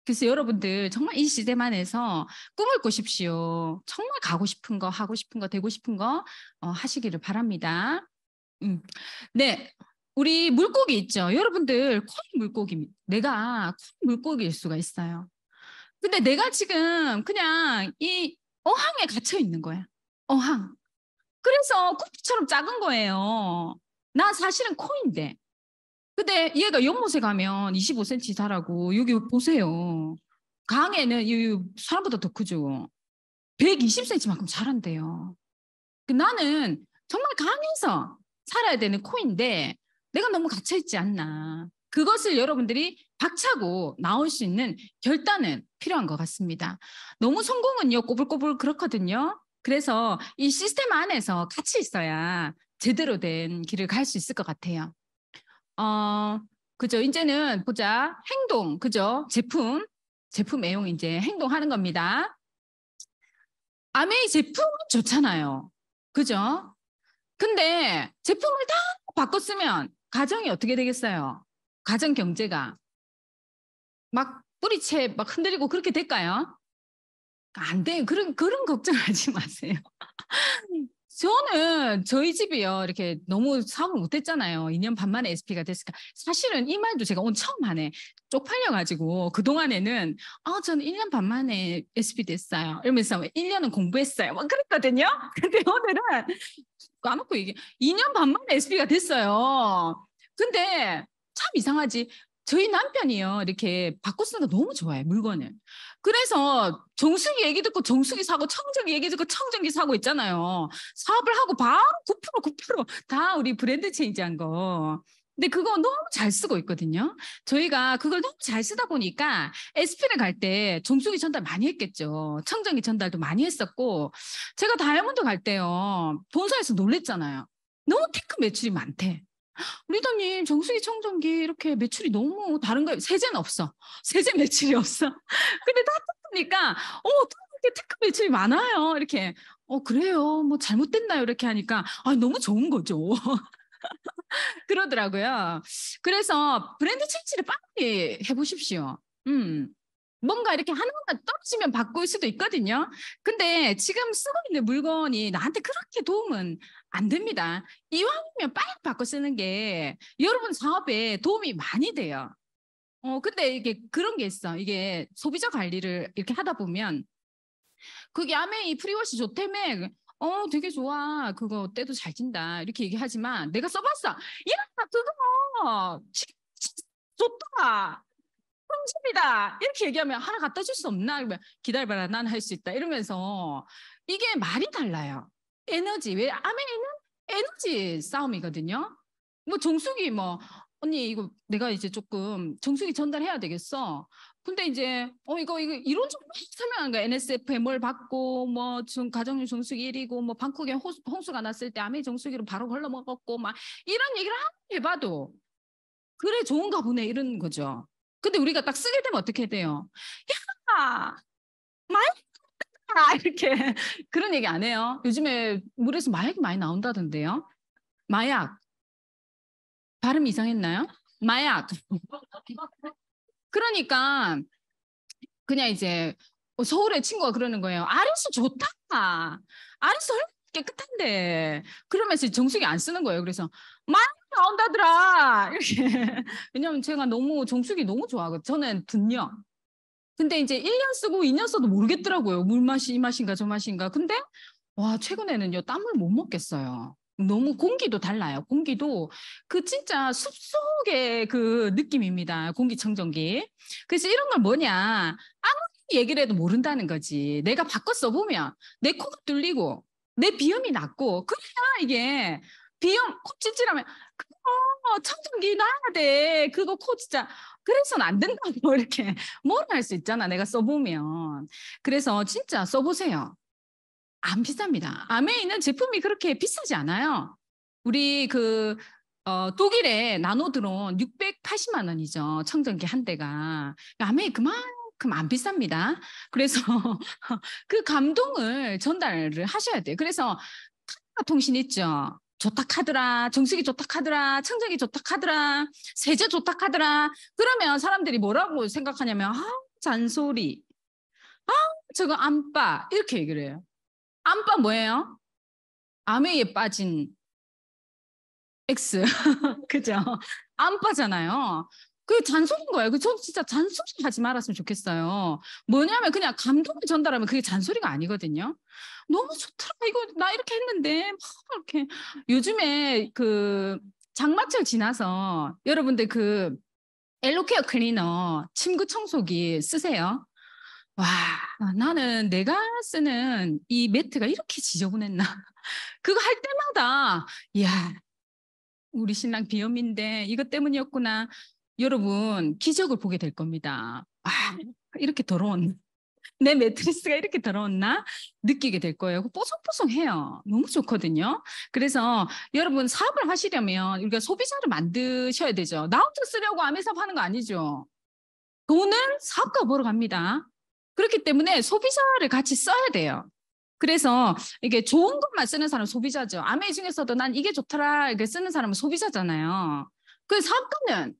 그래서 여러분들 정말 이 시대만해서 꿈을 꾸십시오. 정말 가고 싶은 거, 하고 싶은 거, 되고 싶은 거 하시기를 바랍니다. 네, 우리 물고기 있죠. 여러분들 코인 물고기, 내가 코인 물고기일 수가 있어요. 근데 내가 지금 그냥 이 어항에 갇혀 있는 거야. 어항. 그래서 쿠키처럼 작은 거예요. 나 사실은 코인데. 근데 얘가 연못에 가면 25cm 자라고 여기 보세요. 강에는 사람보다 더 크죠. 120cm만큼 자란대요. 나는 정말 강에서 살아야 되는 코인데 내가 너무 갇혀있지 않나. 그것을 여러분들이 박차고 나올 수 있는 결단은 필요한 것 같습니다. 너무 성공은요, 꼬불꼬불 그렇거든요. 그래서 이 시스템 안에서 같이 있어야 제대로 된 길을 갈 수 있을 것 같아요. 그죠. 이제는 보자. 행동, 그죠. 제품 애용 이제 행동하는 겁니다. 아메이 제품은 좋잖아요. 그죠? 근데 제품을 다 바꿨으면 가정이 어떻게 되겠어요? 가정 경제가 막 뿌리채 막 흔들리고 그렇게 될까요? 안 돼요. 그런 걱정하지 마세요. 저는 저희 집이요. 이렇게 너무 사업을 못했잖아요. 2년 반 만에 SP가 됐으니까. 사실은 이 말도 제가 오늘 처음 하네. 쪽팔려가지고 그동안에는 저는 1년 반 만에 SP 됐어요. 이러면서 1년은 공부했어요. 막 그랬거든요. 근데 오늘은 까먹고 얘기 2년 반 만에 SP가 됐어요. 근데 참 이상하지. 저희 남편이요. 이렇게 바꿔 쓰는 거 너무 좋아해, 물건을. 그래서 정수기 얘기 듣고 정수기 사고 청정기 얘기 듣고 청정기 사고 있잖아요. 사업을 하고 바로 9%다 우리 브랜드 체인지한 거. 근데 그거 너무 잘 쓰고 있거든요. 저희가 그걸 너무 잘 쓰다 보니까 SP를 갈 때 정수기 전달 많이 했겠죠. 청정기 전달도 많이 했었고 제가 다이아몬드 갈 때요. 본사에서 놀랬잖아요. 너무 테크 매출이 많대. 리더님, 정수기 청정기 이렇게 매출이 너무 다른 거예요. 세제는 없어. 세제 매출이 없어. 근데 다 보니까, 이렇게 테크 매출이 많아요. 이렇게, 그래요. 뭐 잘못됐나요? 이렇게 하니까, 너무 좋은 거죠. 그러더라고요. 그래서 브랜드 체인지를 빨리 해보십시오. 뭔가 이렇게 하나하나 떨어지면 바꿀 수도 있거든요. 근데 지금 쓰고 있는 물건이 나한테 그렇게 도움은 안 됩니다. 이왕이면 빨리 바꿔 쓰는 게 여러분 사업에 도움이 많이 돼요. 근데 이게 그런 게 있어. 이게 소비자 관리를 이렇게 하다 보면 그게 아메이 프리워시 좋다며. 되게 좋아. 그거 때도 잘 진다. 이렇게 얘기하지만 내가 써봤어. 야, 그거 좋다. 정답이다 이렇게 얘기하면 하나 갖다 줄 수 없나? 그러면 기다려봐라 난 할 수 있다 이러면서 이게 말이 달라요. 에너지. 왜 아멘은 에너지 싸움이거든요. 뭐 정수기 뭐 언니 이거 내가 이제 조금 정수기 전달해야 되겠어. 근데 이제 이거 이론적으로 설명한 거야. NSF에 뭘 받고 뭐 가정용 정수기 1이고 뭐 방콕에 홍수가 났을 때 아메 정수기로 바로 걸러 먹었고 막 이런 얘기를 해봐도 그래 좋은가 보네 이런 거죠. 근데 우리가 딱 쓰게 되면 어떻게 돼요? 야 마약 이렇게 그런 얘기 안 해요. 요즘에 물에서 마약이 많이 나온다던데요. 마약 발음 이상했나요? 마약. 그러니까 그냥 이제 서울의 친구가 그러는 거예요. 아리수 좋다. 아리수 깨끗한데. 그러면서 정수기 안 쓰는 거예요. 그래서 많이 나온다더라. 이렇게. 왜냐면 제가 너무 정수기 너무 좋아하거든요. 저는 듣요. 근데 이제 1년 쓰고 2년 써도 모르겠더라고요. 물 맛이 이 맛인가 저 맛인가. 근데 와 최근에는요 땀을 못 먹겠어요. 너무 공기도 달라요. 공기도 그 진짜 숲속의 그 느낌입니다. 공기청정기. 그래서 이런 걸 뭐냐 아무리 얘기를 해도 모른다는 거지. 내가 바꿔 써보면 내 코가 뚫리고 내 비염이 낫고 그래야 이게 비염 코 찔찔하면 그거 청정기 놔야 돼. 그거 코 진짜 그래서는 안 된다고 이렇게 뭐를 할 수 있잖아. 내가 써보면. 그래서 진짜 써보세요. 안 비쌉니다. 아메이는 제품이 그렇게 비싸지 않아요. 우리 독일의 나노드론 680만 원이죠. 청정기 한 대가. 아메이 그만큼 안 비쌉니다. 그래서 그 감동을 전달을 하셔야 돼요. 그래서 카드라 통신 있죠. 좋다 카드라, 정수기 좋다 카드라, 청정기 좋다 카드라, 세제 좋다 카드라. 그러면 사람들이 뭐라고 생각하냐면 잔소리. 저거 안빠 이렇게 얘기를 해요. 안빠 뭐예요? 아메이에 빠진 X. 그죠? 안빠잖아요. 그 잔소리인 거예요. 저 진짜 잔소리 하지 말았으면 좋겠어요. 뭐냐면 그냥 감동을 전달하면 그게 잔소리가 아니거든요. 너무 좋더라. 이거 나 이렇게 했는데 막 이렇게 요즘에 그 장마철 지나서 여러분들 그 엘로케어 클리너 침구 청소기 쓰세요? 와, 나는 내가 쓰는 이 매트가 이렇게 지저분했나? 그거 할 때마다, 이야, 우리 신랑 비염인데 이것 때문이었구나. 여러분, 기적을 보게 될 겁니다. 이렇게 더러운, 내 매트리스가 이렇게 더러웠나? 느끼게 될 거예요. 뽀송뽀송해요. 너무 좋거든요. 그래서 여러분 사업을 하시려면 우리가 소비자를 만드셔야 되죠. 나 혼자 쓰려고 아메사업 하는 거 아니죠. 돈은 사업가 보러 갑니다. 그렇기 때문에 소비자를 같이 써야 돼요. 그래서 이게 좋은 것만 쓰는 사람은 소비자죠. 아메이 중에서도 난 이게 좋더라 이렇게 쓰는 사람은 소비자잖아요. 그 사업가는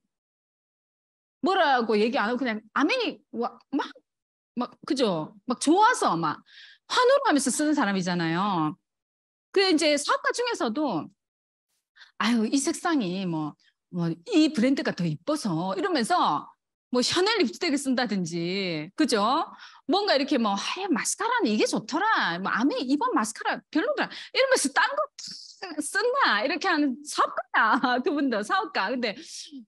뭐라고 얘기 안 하고 그냥 아메이 막 그죠? 막 좋아서 막 환호를 하면서 쓰는 사람이잖아요. 그 이제 사업가 중에서도 아유 이 색상이 뭐 이 브랜드가 더 이뻐서 이러면서 뭐 샤넬 립스틱을 쓴다든지 그죠? 뭔가 이렇게 뭐 하얀 마스카라는 이게 좋더라. 뭐 아메 이번 마스카라 별로더라. 이러면서 딴 거 쓴다 이렇게 하는 사업가야. 그분도 사업가. 근데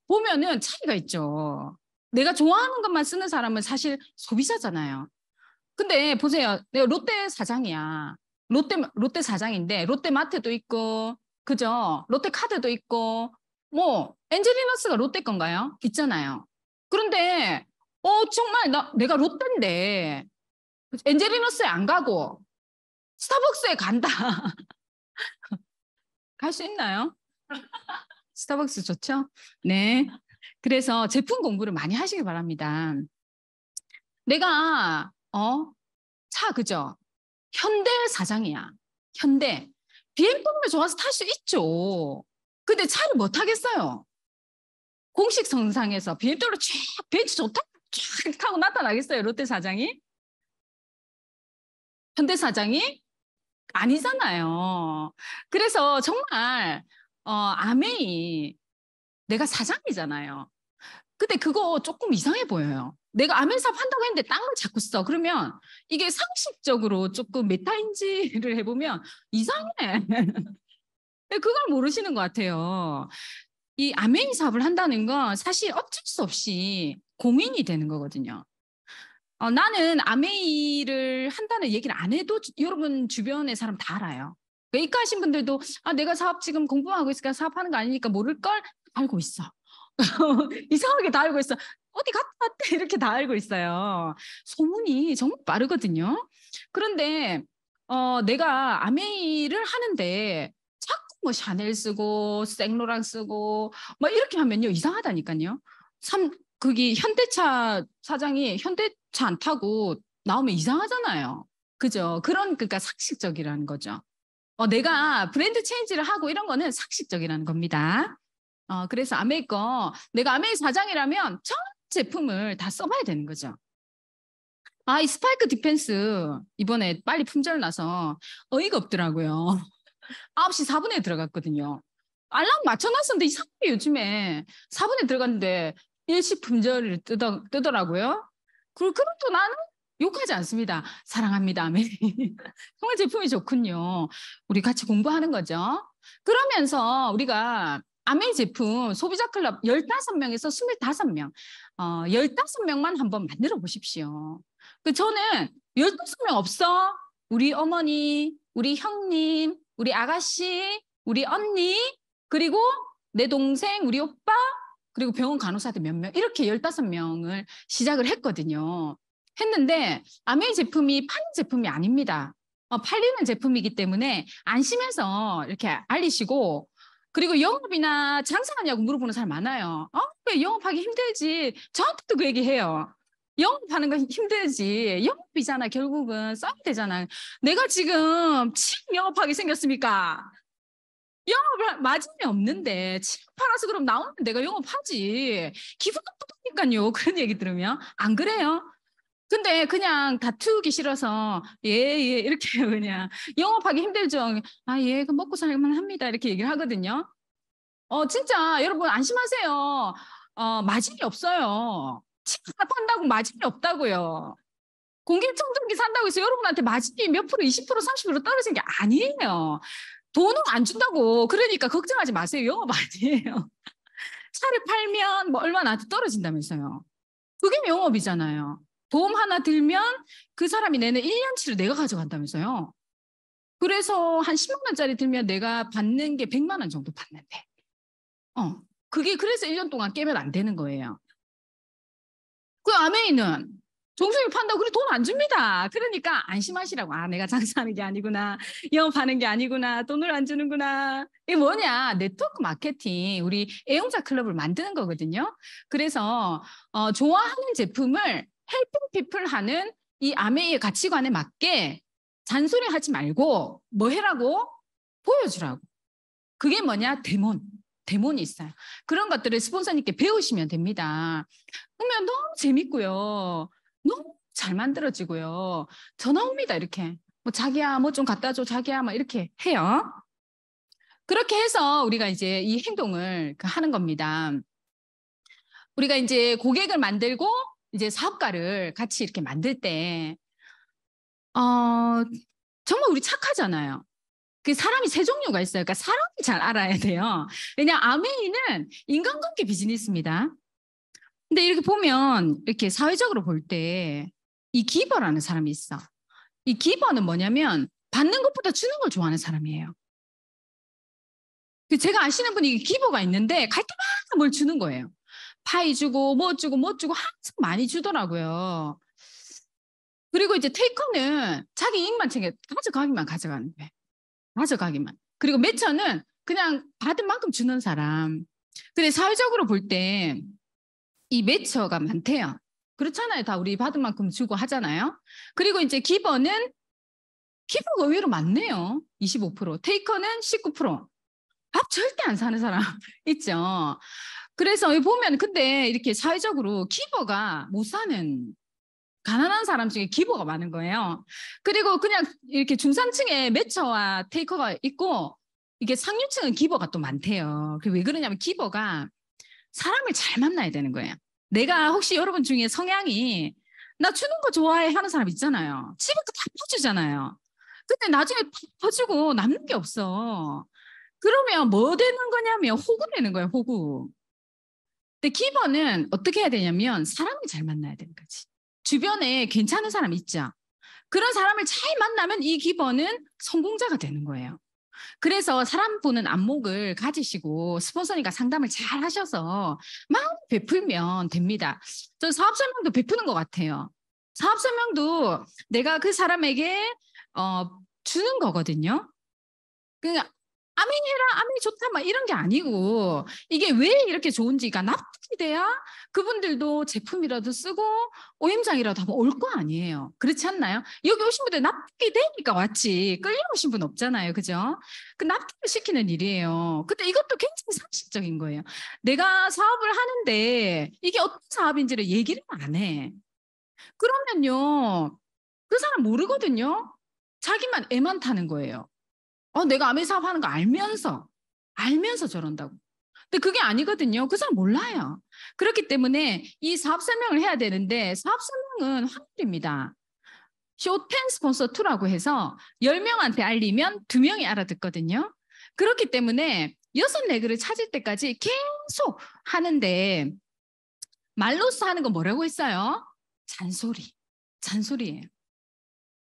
보면은 차이가 있죠. 내가 좋아하는 것만 쓰는 사람은 사실 소비자잖아요. 근데 보세요. 내가 롯데 사장이야. 롯데 사장인데 롯데마트도 있고 그죠? 롯데카드도 있고 뭐 엔젤리너스가 롯데 건가요? 있잖아요. 그런데 정말 내가 롯데인데 엔젤리너스에 안 가고 스타벅스에 간다. 갈 수 있나요? 스타벅스 좋죠? 네. 그래서 제품 공부를 많이 하시기 바랍니다. 내가 차 그죠? 현대 사장이야. 현대. BMW 좋아서 탈 수 있죠. 근데 차를 못 타겠어요. 공식 성상에서 BMW 쫙 벤츠 좋다 쫙 타고 나타나겠어요. 롯데 사장이? 현대 사장이? 아니잖아요. 그래서 정말 아메이 내가 사장이잖아요. 근데 그거 조금 이상해 보여요. 내가 아메이 사업 한다고 했는데 딴 걸 자꾸 써. 그러면 이게 상식적으로 조금 메타인지를 해보면 이상해. 그걸 모르시는 것 같아요. 이 아메이 사업을 한다는 건 사실 어쩔 수 없이 고민이 되는 거거든요. 나는 아메이를 한다는 얘기를 안 해도 여러분 주변의 사람 다 알아요. 이과하신 분들도 내가 사업 지금 공부하고 있으니까 사업하는 거 아니니까 모를 걸 알고 있어. 이상하게 다 알고 있어. 어디 갔다 왔대 이렇게 다 알고 있어요. 소문이 정말 빠르거든요. 그런데 내가 아메이를 하는데 자꾸 뭐 샤넬 쓰고 생로랑 쓰고 뭐 이렇게 하면요 이상하다니까요. 거기 현대차 사장이 현대차 안 타고 나오면 이상하잖아요. 그죠? 그러니까 상식적이라는 거죠. 내가 브랜드 체인지를 하고 이런 거는 상식적이라는 겁니다. 그래서 아메이 내가 아메이 사장이라면 전 제품을 다 써봐야 되는 거죠. 이 스파이크 디펜스 이번에 빨리 품절 나서 어이가 없더라고요. 9시 4분에 들어갔거든요. 알람 맞춰놨었는데 이상하게 요즘에 4분에 들어갔는데 일시 품절을 뜨더라고요. 그것도 나는 욕하지 않습니다. 사랑합니다. 정말 제품이 좋군요. 우리 같이 공부하는 거죠. 그러면서 우리가 아메이 제품 소비자 클럽 15명에서 25명, 15명만 한번 만들어 보십시오. 저는 15명 없어? 우리 어머니, 우리 형님, 우리 아가씨, 우리 언니, 그리고 내 동생, 우리 오빠, 그리고 병원 간호사들 몇 명, 이렇게 15명을 시작을 했거든요. 했는데 아메이 제품이 파는 제품이 아닙니다. 팔리는 제품이기 때문에 안심해서 이렇게 알리시고, 그리고 영업이나 장사하냐고 물어보는 사람 많아요. 왜 영업하기 힘들지? 저한테도 그 얘기해요. 영업하는 건 힘들지. 영업이잖아. 결국은 써야 되잖아. 내가 지금 침 영업하게 생겼습니까? 영업을 마진이 없는데 침 팔아서 그럼 나오면 내가 영업하지. 기분도 뿌듯하니까요. 그런 얘기 들으면 안 그래요? 근데 그냥 다투기 싫어서 예 이렇게 그냥 영업하기 힘들죠. 예, 그 먹고 살만 합니다. 이렇게 얘기를 하거든요. 진짜 여러분 안심하세요. 마진이 없어요. 침 하나 판다고 마진이 없다고요. 공기청정기 산다고 해서 여러분한테 마진이 몇 프로, 20%, 30% 떨어지는 게 아니에요. 돈은 안 준다고. 그러니까 걱정하지 마세요. 영업 아니에요. 차를 팔면 뭐 얼마 나한테 떨어진다면서요. 그게 영업이잖아요. 보험 하나 들면 그 사람이 내는 1년치를 내가 가져간다면서요. 그래서 한 10만 원짜리 들면 내가 받는 게 100만 원 정도 받는데. 그게 그래서 1년 동안 깨면 안 되는 거예요. 그 아메이는 종수이 판다고 그래 돈 안 줍니다. 그러니까 안심하시라고. 내가 장사하는 게 아니구나. 영업하는 게 아니구나. 돈을 안 주는구나. 이게 뭐냐? 네트워크 마케팅. 우리 애용자 클럽을 만드는 거거든요. 그래서 좋아하는 제품을 헬핑 피플 하는 이 아메이의 가치관에 맞게 잔소리 하지 말고 뭐 해라고? 보여주라고. 그게 뭐냐? 데몬이 있어요. 그런 것들을 스폰서님께 배우시면 됩니다. 그러면 너무 재밌고요. 너무 잘 만들어지고요. 전화 옵니다, 이렇게. 뭐 자기야, 뭐 좀 갖다 줘, 자기야, 막 이렇게 해요. 그렇게 해서 우리가 이제 이 행동을 하는 겁니다. 우리가 이제 고객을 만들고 이제 사업가를 같이 이렇게 만들 때, 정말 우리 착하잖아요. 그 사람이 세 종류가 있어요. 그러니까 사람을 잘 알아야 돼요. 왜냐, 아메이는 인간관계 비즈니스입니다. 근데 이렇게 보면 이렇게 사회적으로 볼 때 이 기버라는 사람이 있어. 이 기버는 뭐냐면 받는 것보다 주는 걸 좋아하는 사람이에요. 제가 아시는 분이 기버가 있는데 갈 때마다 뭘 주는 거예요. 파이 주고 뭐 주고 뭐 주고 항상 많이 주더라고요. 그리고 이제 테이커는 자기 이익만 챙겨 가져가기만 가져가는 거예요. 가져가기만. 그리고 매처는 그냥 받은 만큼 주는 사람. 근데 사회적으로 볼 때 이 매처가 많대요. 그렇잖아요. 다 우리 받은 만큼 주고 하잖아요. 그리고 이제 기버가 의외로 많네요. 25%. 테이커는 19%. 밥 절대 안 사는 사람 있죠. 그래서 보면 근데 이렇게 사회적으로 기버가 못 사는 가난한 사람 중에 기버가 많은 거예요. 그리고 그냥 이렇게 중산층에 매처와 테이커가 있고 이게 상류층은 기버가 또 많대요. 왜 그러냐면 기버가 사람을 잘 만나야 되는 거예요. 내가 혹시 여러분 중에 성향이 나 주는 거 좋아해 하는 사람 있잖아요. 집에 다 퍼주잖아요. 근데 나중에 다 퍼주고 남는 게 없어. 그러면 뭐 되는 거냐면 호구 되는 거예요. 호구. 근데 기본은 어떻게 해야 되냐면 사람을 잘 만나야 되는 거지. 주변에 괜찮은 사람 있죠. 그런 사람을 잘 만나면 이 기본은 성공자가 되는 거예요. 그래서 사람 보는 안목을 가지시고 스폰서님과 상담을 잘 하셔서 마음 베풀면 됩니다. 저 사업 설명도 베푸는 것 같아요. 사업 설명도 내가 그 사람에게 주는 거거든요. 그냥 아멘해라, 아멘이 좋다, 막 이런 게 아니고 이게 왜 이렇게 좋은지가 납득이 돼야 그분들도 제품이라도 쓰고 오임장이라도 한번 올 거 아니에요. 그렇지 않나요? 여기 오신 분들 납득이 되니까 왔지 끌려오신 분 없잖아요. 그죠? 그 납득을 시키는 일이에요. 근데 이것도 굉장히 상식적인 거예요. 내가 사업을 하는데 이게 어떤 사업인지를 얘기를 안 해. 그러면요, 그 사람 모르거든요. 자기만 애만 타는 거예요. 내가 아메 사업하는 거 알면서 저런다고. 근데 그게 아니거든요. 그 사람 몰라요. 그렇기 때문에 이 사업 설명을 해야 되는데 사업 설명은 확률입니다. 쇼텐 스폰서 2라고 해서 10명한테 알리면 2명이 알아듣거든요. 그렇기 때문에 6레그를 찾을 때까지 계속 하는데 말로써 하는 거 뭐라고 했어요? 잔소리예요.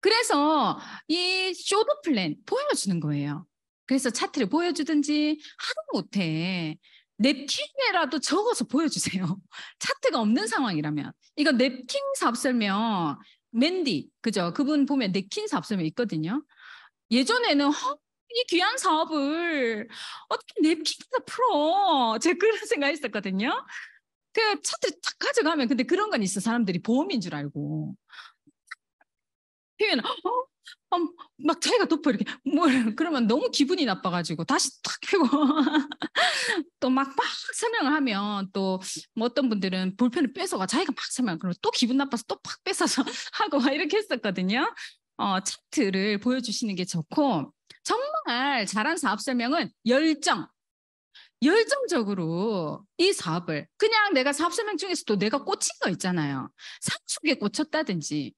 그래서 이 쇼도 플랜 보여주는 거예요. 그래서 차트를 보여주든지 하도 못해. 냅킨에라도 적어서 보여주세요. 차트가 없는 상황이라면. 이거 냅킨 사업 설명, 맨디, 그죠? 그분 보면 냅킨 사업 설명 있거든요. 예전에는 이 귀한 사업을 어떻게 냅킨에다 풀어? 제가 그런 생각했었거든요. 그 차트 딱 가져가면 근데 그런 건 있어. 사람들이 보험인 줄 알고. 표현, 막 자기가 덮어 이렇게 그러면 너무 기분이 나빠가지고 다시 탁 펴고 또 막 설명을 하면 또 뭐 어떤 분들은 볼펜을 뺏어가 자기가 막 설명 그러면 또 기분 나빠서 또 팍 뺏어서 하고 막 이렇게 했었거든요. 차트를 보여주시는 게 좋고 정말 잘한 사업 설명은 열정적으로 이 사업을 그냥 내가 사업 설명 중에서도 내가 꽂힌 거 있잖아요. 상속에 꽂혔다든지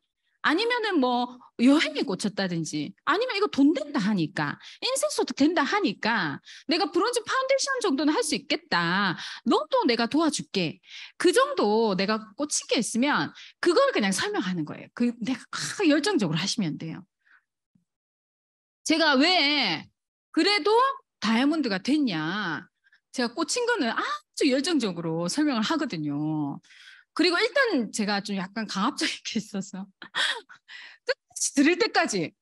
아니면은 뭐 여행에 꽂혔다든지 아니면 이거 돈 된다 하니까 인생소득 된다 하니까 내가 브론즈 파운데이션 정도는 할 수 있겠다. 너도 내가 도와줄게. 그 정도 내가 꽂힌 게 있으면 그걸 그냥 설명하는 거예요. 내가 열정적으로 하시면 돼요. 제가 왜 그래도 다이아몬드가 됐냐? 제가 꽂힌 거는 아주 열정적으로 설명을 하거든요. 그리고 일단 제가 좀 약간 강압적인 게 있어서 끝까지 들을 때까지.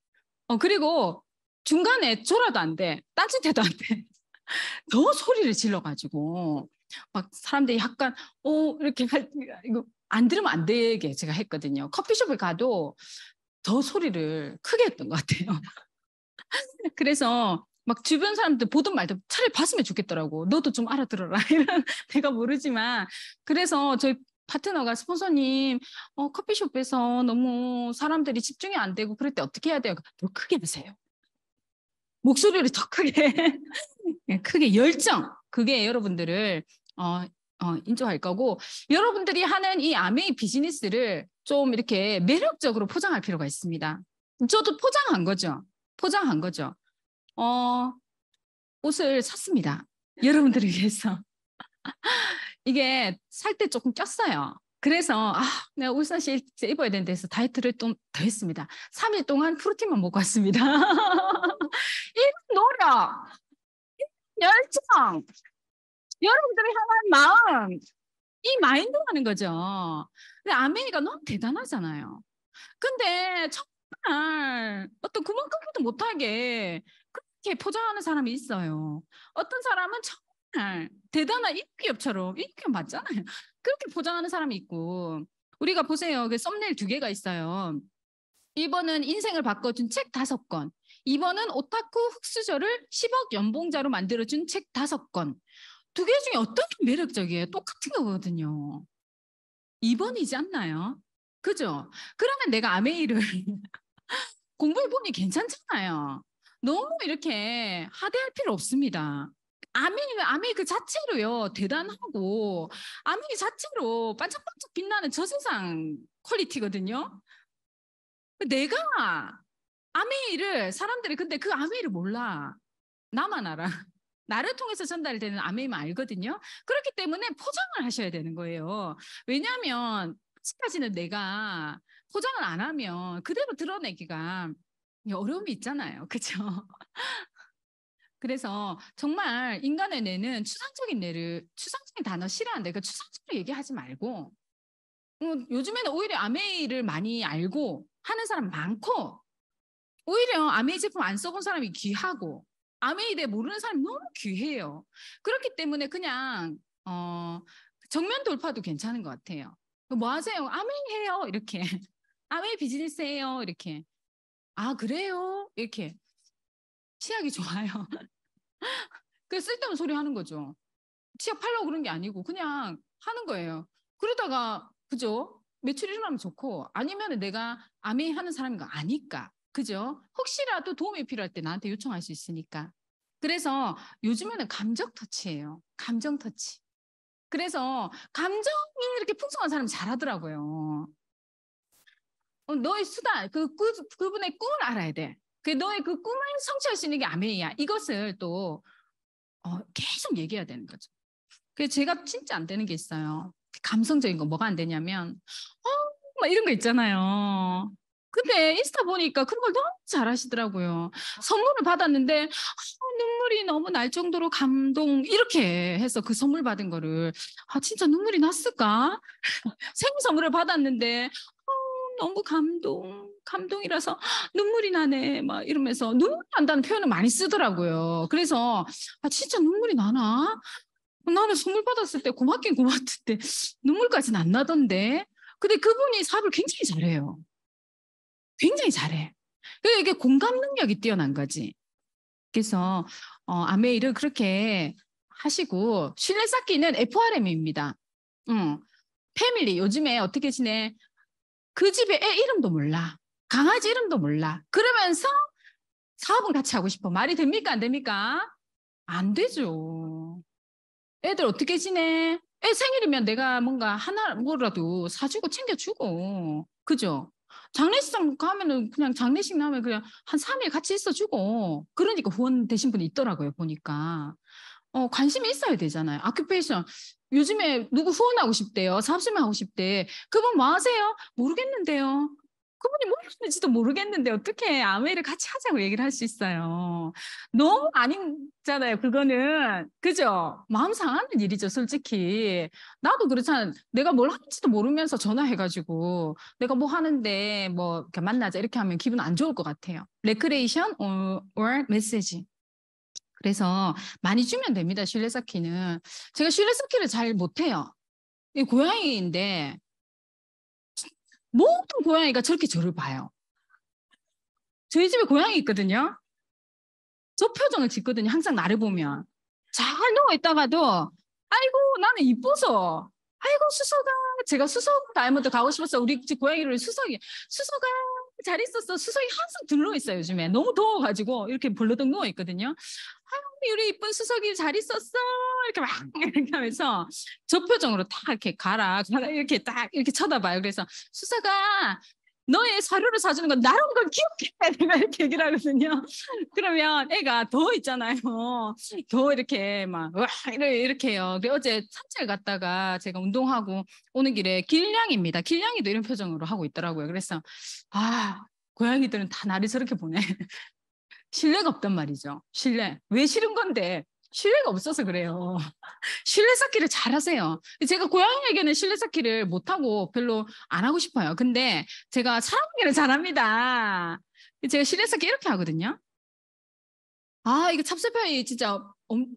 그리고 중간에 졸아도 안 돼. 딴짓해도 안 돼. 더 소리를 질러가지고 막 사람들이 약간 이렇게 이거 안 들으면 안 되게 제가 했거든요. 커피숍에 가도 더 소리를 크게 했던 것 같아요. 그래서 막 주변 사람들 보든 말든 차라리 봤으면 좋겠더라고. 너도 좀 알아들어라. 이런 내가 모르지만 그래서 저희 파트너가 스폰서님 커피숍에서 너무 사람들이 집중이 안 되고 그럴 때 어떻게 해야 돼요? 더 크게 하세요. 목소리를 더 크게 크게 열정 그게 여러분들을 인조할 거고 여러분들이 하는 이 아메이 비즈니스를 좀 이렇게 매력적으로 포장할 필요가 있습니다. 저도 포장한 거죠. 옷을 샀습니다. 여러분들을 위해서. 이게 살 때 조금 꼈어요. 그래서 내가 울산시 입어야 되는데 해서 다이어트를 좀 더 했습니다. 3일 동안 프로틴만 먹고 왔습니다. 이 노력, 열정, 여러분들이 향한 마음, 이 마인드라는 거죠. 근데 아메이가 너무 대단하잖아요. 근데 정말 어떤 구멍 끄기도 못하게 그렇게 포장하는 사람이 있어요. 어떤 사람은 정말 대단한 인기업처럼 인기업 맞잖아요. 그렇게 포장하는 사람이 있고 우리가 보세요. 그 썸네일 2개가 있어요. 1번은 인생을 바꿔준 책 5권. 2번은 오타쿠 흑수저를 10억 연봉자로 만들어준 책 5권. 2개 중에 어떤 게 매력적이에요? 똑같은 거거든요. 2번이지 않나요? 그죠? 그러면 내가 아메이를 공부해보니 괜찮잖아요. 너무 이렇게 하대할 필요 없습니다. 아메이 그 자체로요, 대단하고, 아메이 자체로 반짝반짝 빛나는 저세상 퀄리티거든요. 내가 아메이를, 사람들이 근데 그 아메이를 몰라. 나만 알아. 나를 통해서 전달되는 아멘이면 알거든요. 그렇기 때문에 포장을 하셔야 되는 거예요. 왜냐하면 아직까지는 내가 포장을 안 하면 그대로 드러내기가 어려움이 있잖아요. 그렇죠? 그래서 정말 인간의 뇌는 추상적인 단어 싫어하는데 그 추상적으로 얘기하지 말고 요즘에는 오히려 아메이를 많이 알고 하는 사람 많고 오히려 아메이 제품 안 써본 사람이 귀하고 아메이에 대해 모르는 사람이 너무 귀해요. 그렇기 때문에 그냥 정면 돌파도 괜찮은 것 같아요. 뭐 하세요? 아메이 해요. 이렇게. 아메이 비즈니스 해요. 이렇게. 아, 그래요? 이렇게. 치약이 좋아요. 그 쓸데없는 소리 하는 거죠. 치약 팔려고 그런 게 아니고 그냥 하는 거예요. 그러다가 그죠? 매출 일어나면 좋고 아니면 내가 아메이 하는 사람인 거 아니까. 그죠? 혹시라도 도움이 필요할 때 나한테 요청할 수 있으니까. 그래서 요즘에는 감정 터치예요. 감정 터치. 그래서 감정이 이렇게 풍성한 사람이 잘하더라고요. 너의 수단, 그분의 꿈을 알아야 돼. 너의 그 꿈을 성취할 수 있는 게 아메이야. 이것을 또 계속 얘기해야 되는 거죠. 그래서 제가 진짜 안 되는 게 있어요. 감성적인 거 뭐가 안 되냐면 막 이런 거 있잖아요. 근데 인스타 보니까 그런 걸 너무 잘하시더라고요. 선물을 받았는데 눈물이 너무 날 정도로 감동 이렇게 해서 그 선물 받은 거를 진짜 눈물이 났을까? 생일 선물을 받았는데 너무 감동이라서 눈물이 나네 막 이러면서 눈물이 난다는 표현을 많이 쓰더라고요. 그래서 진짜 눈물이 나나? 나는 선물 받았을 때 고맙긴 고맙던데 눈물까지는 안 나던데. 근데 그분이 사업을 굉장히 잘해요. 굉장히 잘해. 그러니까 이게 공감 능력이 뛰어난 거지. 그래서 아메이를 그렇게 하시고 신뢰 쌓기는 FRM입니다. 패밀리 요즘에 어떻게 지내? 그 집에 애 이름도 몰라. 강아지 이름도 몰라. 그러면서 사업은 같이 하고 싶어. 말이 됩니까? 안 됩니까? 안 되죠. 애들 어떻게 지내? 애 생일이면 내가 뭔가 하나 뭐라도 사주고 챙겨주고 그죠? 장례식장 가면은 그냥 장례식 나면 그냥 한 3일 같이 있어주고 그러니까 후원 되신 분이 있더라고요 보니까 관심이 있어야 되잖아요. 아큐페이션 요즘에 누구 후원하고 싶대요. 사업실만 하고 싶대. 그분 뭐 하세요? 모르겠는데요. 그분이 뭐 하는지도 모르겠는데 어떻게 아메이를 같이 하자고 얘기를 할 수 있어요. 너무 아니잖아요. 그거는 그죠? 마음 상하는 일이죠. 솔직히 나도 그렇잖아. 내가 뭘 하는지도 모르면서 전화해가지고 내가 뭐 하는데 뭐 이렇게 만나자 이렇게 하면 기분 안 좋을 것 같아요. 레크레이션 or 메시지. 그래서 많이 주면 됩니다. 실내 쌓기는. 제가 실내 쌓기를 잘 못해요. 이 고양이인데 모든 고양이가 저렇게 저를 봐요. 저희 집에 고양이 있거든요. 저 표정을 짓거든요. 항상 나를 보면. 잘 누워 있다가도 아이고 나는 이뻐서 아이고 수석아 제가 수석 다이아몬드 가고 싶었어. 우리 집 고양이를 수석아 잘 있었어. 수석이 항상 들러 있어요. 요즘에 너무 더워가지고 이렇게 벌러덩 누워 있거든요. 아유 우리 이쁜 수석이 잘 있었어. 이렇게 막 이렇게 하면서 저 표정으로 딱 이렇게 가라 이렇게 딱 이렇게 쳐다봐요. 그래서 수석아 너의 사료를 사주는 건 나란 걸 기억해. 내가 이렇게 얘기를 하거든요. 그러면 애가 더 있잖아요. 더 이렇게 막, 와, 이렇게 해요. 어제 산책 갔다가 제가 운동하고 오는 길에 길냥입니다. 길냥이도 이런 표정으로 하고 있더라고요. 그래서, 고양이들은 다 나를 저렇게 보네. 신뢰가 없단 말이죠. 신뢰. 왜 싫은 건데? 신뢰가 없어서 그래요. 실내 쌓기를 잘하세요. 제가 고양이에게는 실내 쌓기를 못하고 별로 안 하고 싶어요. 근데 제가 사람에게는 잘합니다. 제가 실내 쌓기 이렇게 하거든요. 이거 찹쌀파이 진짜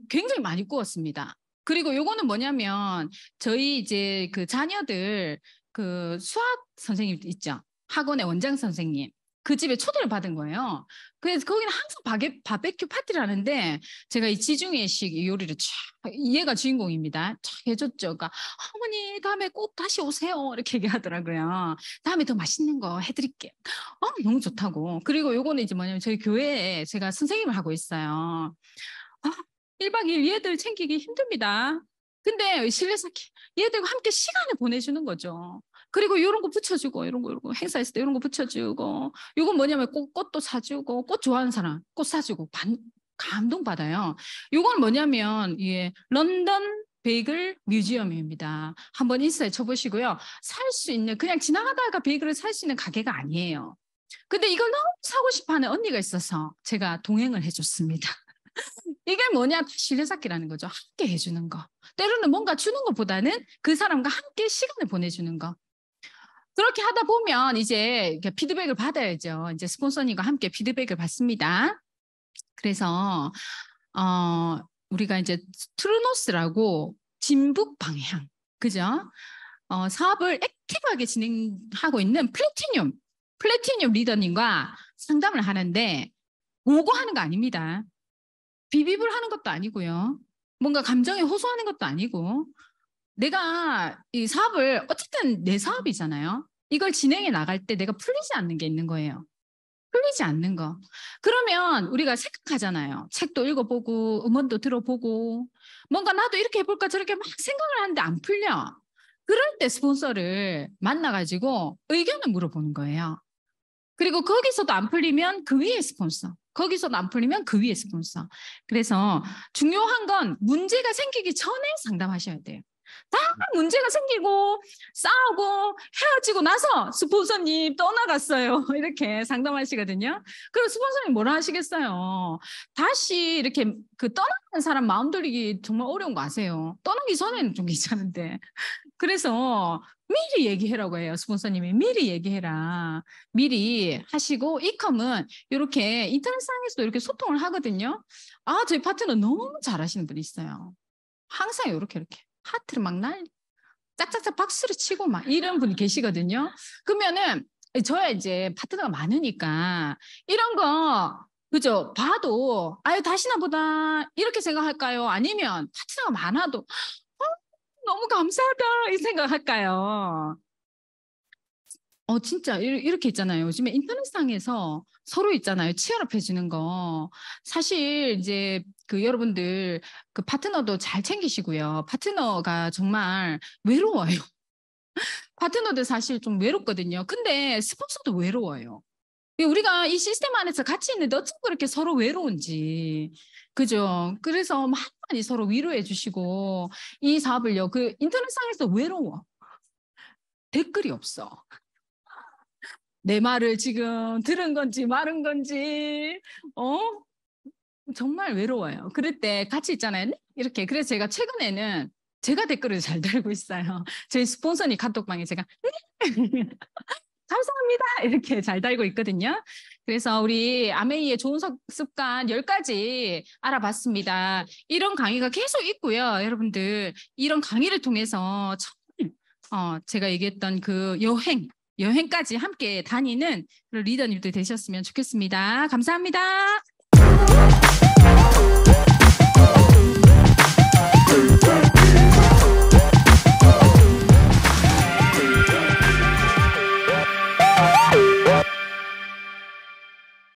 굉장히 많이 구웠습니다. 그리고 요거는 뭐냐면 저희 이제 그 자녀들 그 수학 선생님 있죠. 학원의 원장 선생님. 그 집에 초대를 받은 거예요. 그래서 거기는 항상 바베큐 파티를 하는데 제가 이 지중해식 요리를 쫙 얘가 주인공입니다. 쫙 해줬죠. 그러니까 어머니 다음에 꼭 다시 오세요. 이렇게 얘기하더라고요. 다음에 더 맛있는 거 해드릴게요. 너무 좋다고. 그리고 요거는 이제 뭐냐면 저희 교회에 제가 선생님을 하고 있어요. 1박 2일 얘들 챙기기 힘듭니다. 근데 실내사키 얘들과 함께 시간을 보내주는 거죠. 그리고 이런 거 붙여주고 이런 거 행사했을 때 이런 거 붙여주고 이건 뭐냐면 꽃도 사주고 꽃 좋아하는 사람 꽃 사주고 감동받아요. 이건 뭐냐면 예, 런던 베이글 뮤지엄입니다. 한번 인스타에 쳐보시고요. 살 수 있는 그냥 지나가다가 베이글을 살 수 있는 가게가 아니에요. 근데 이걸 너무 사고 싶어하는 언니가 있어서 제가 동행을 해줬습니다. 이게 뭐냐? 실내찾기라는 거죠. 함께 해주는 거. 때로는 뭔가 주는 것보다는 그 사람과 함께 시간을 보내주는 거. 그렇게 하다 보면 이제 피드백을 받아야죠. 이제 스폰서님과 함께 피드백을 받습니다. 그래서 우리가 이제 트루노스라고 진북 방향, 그죠? 사업을 액티브하게 진행하고 있는 플래티늄 리더님과 상담을 하는데 오고하는 거 아닙니다. 비비블 하는 것도 아니고요. 뭔가 감정에 호소하는 것도 아니고 내가 이 사업을 어쨌든 내 사업이잖아요. 이걸 진행해 나갈 때 내가 풀리지 않는 게 있는 거예요. 풀리지 않는 거. 그러면 우리가 생각하잖아요. 책도 읽어보고 음원도 들어보고 뭔가 나도 이렇게 해볼까 저렇게 막 생각을 하는데 안 풀려. 그럴 때 스폰서를 만나가지고 의견을 물어보는 거예요. 그리고 거기서도 안 풀리면 그 위에 스폰서. 거기서도 안 풀리면 그 위에 스폰서. 그래서 중요한 건 문제가 생기기 전에 상담하셔야 돼요. 다 문제가 생기고 싸우고 헤어지고 나서 스폰서님 떠나갔어요. 이렇게 상담하시거든요. 그럼 스폰서님 뭐라 하시겠어요? 다시 이렇게 그 떠나는 사람 마음 돌리기 정말 어려운 거 아세요? 떠나기 전에는 좀 괜찮은데. 그래서 미리 얘기하라고 해요. 스폰서님이 미리 얘기해라. 미리 하시고 이컴은 이렇게 인터넷상에서도 이렇게 소통을 하거든요. 아, 저희 파트너 너무 잘하시는 분이 있어요. 항상 이렇게 하트를 막 짝짝짝 박수를 치고 막 이런 분이 계시거든요. 그러면은 저야 이제 파트너가 많으니까 이런 거 그죠? 봐도 아유 다시나 보다 이렇게 생각할까요? 아니면 파트너가 많아도 너무 감사하다 이 생각할까요? 진짜 이렇게 있잖아요. 요즘에 인터넷상에서 서로 있잖아요. 치열업 해주는 거. 사실 이제 그 여러분들 그 파트너도 잘 챙기시고요. 파트너가 정말 외로워요. 파트너들 사실 좀 외롭거든요. 근데 스폰서도 외로워요. 우리가 이 시스템 안에서 같이 있는데 어쩜 그렇게 서로 외로운지. 그죠? 그래서 많이 서로 위로해 주시고 이 사업을요. 그 인터넷상에서 외로워. 댓글이 없어. 내 말을 지금 들은 건지 말은 건지 정말 외로워요. 그럴 때 같이 있잖아요. 이렇게. 그래서 제가 최근에는 제가 댓글을 잘 달고 있어요. 저희 스폰서님 카톡방에 제가 감사합니다 이렇게 잘 달고 있거든요. 그래서 우리 아메이의 좋은 습관 10가지 알아봤습니다. 이런 강의가 계속 있고요. 여러분들 이런 강의를 통해서 제가 얘기했던 그 여행까지 함께 다니는 그런 리더님들 되셨으면 좋겠습니다. 감사합니다.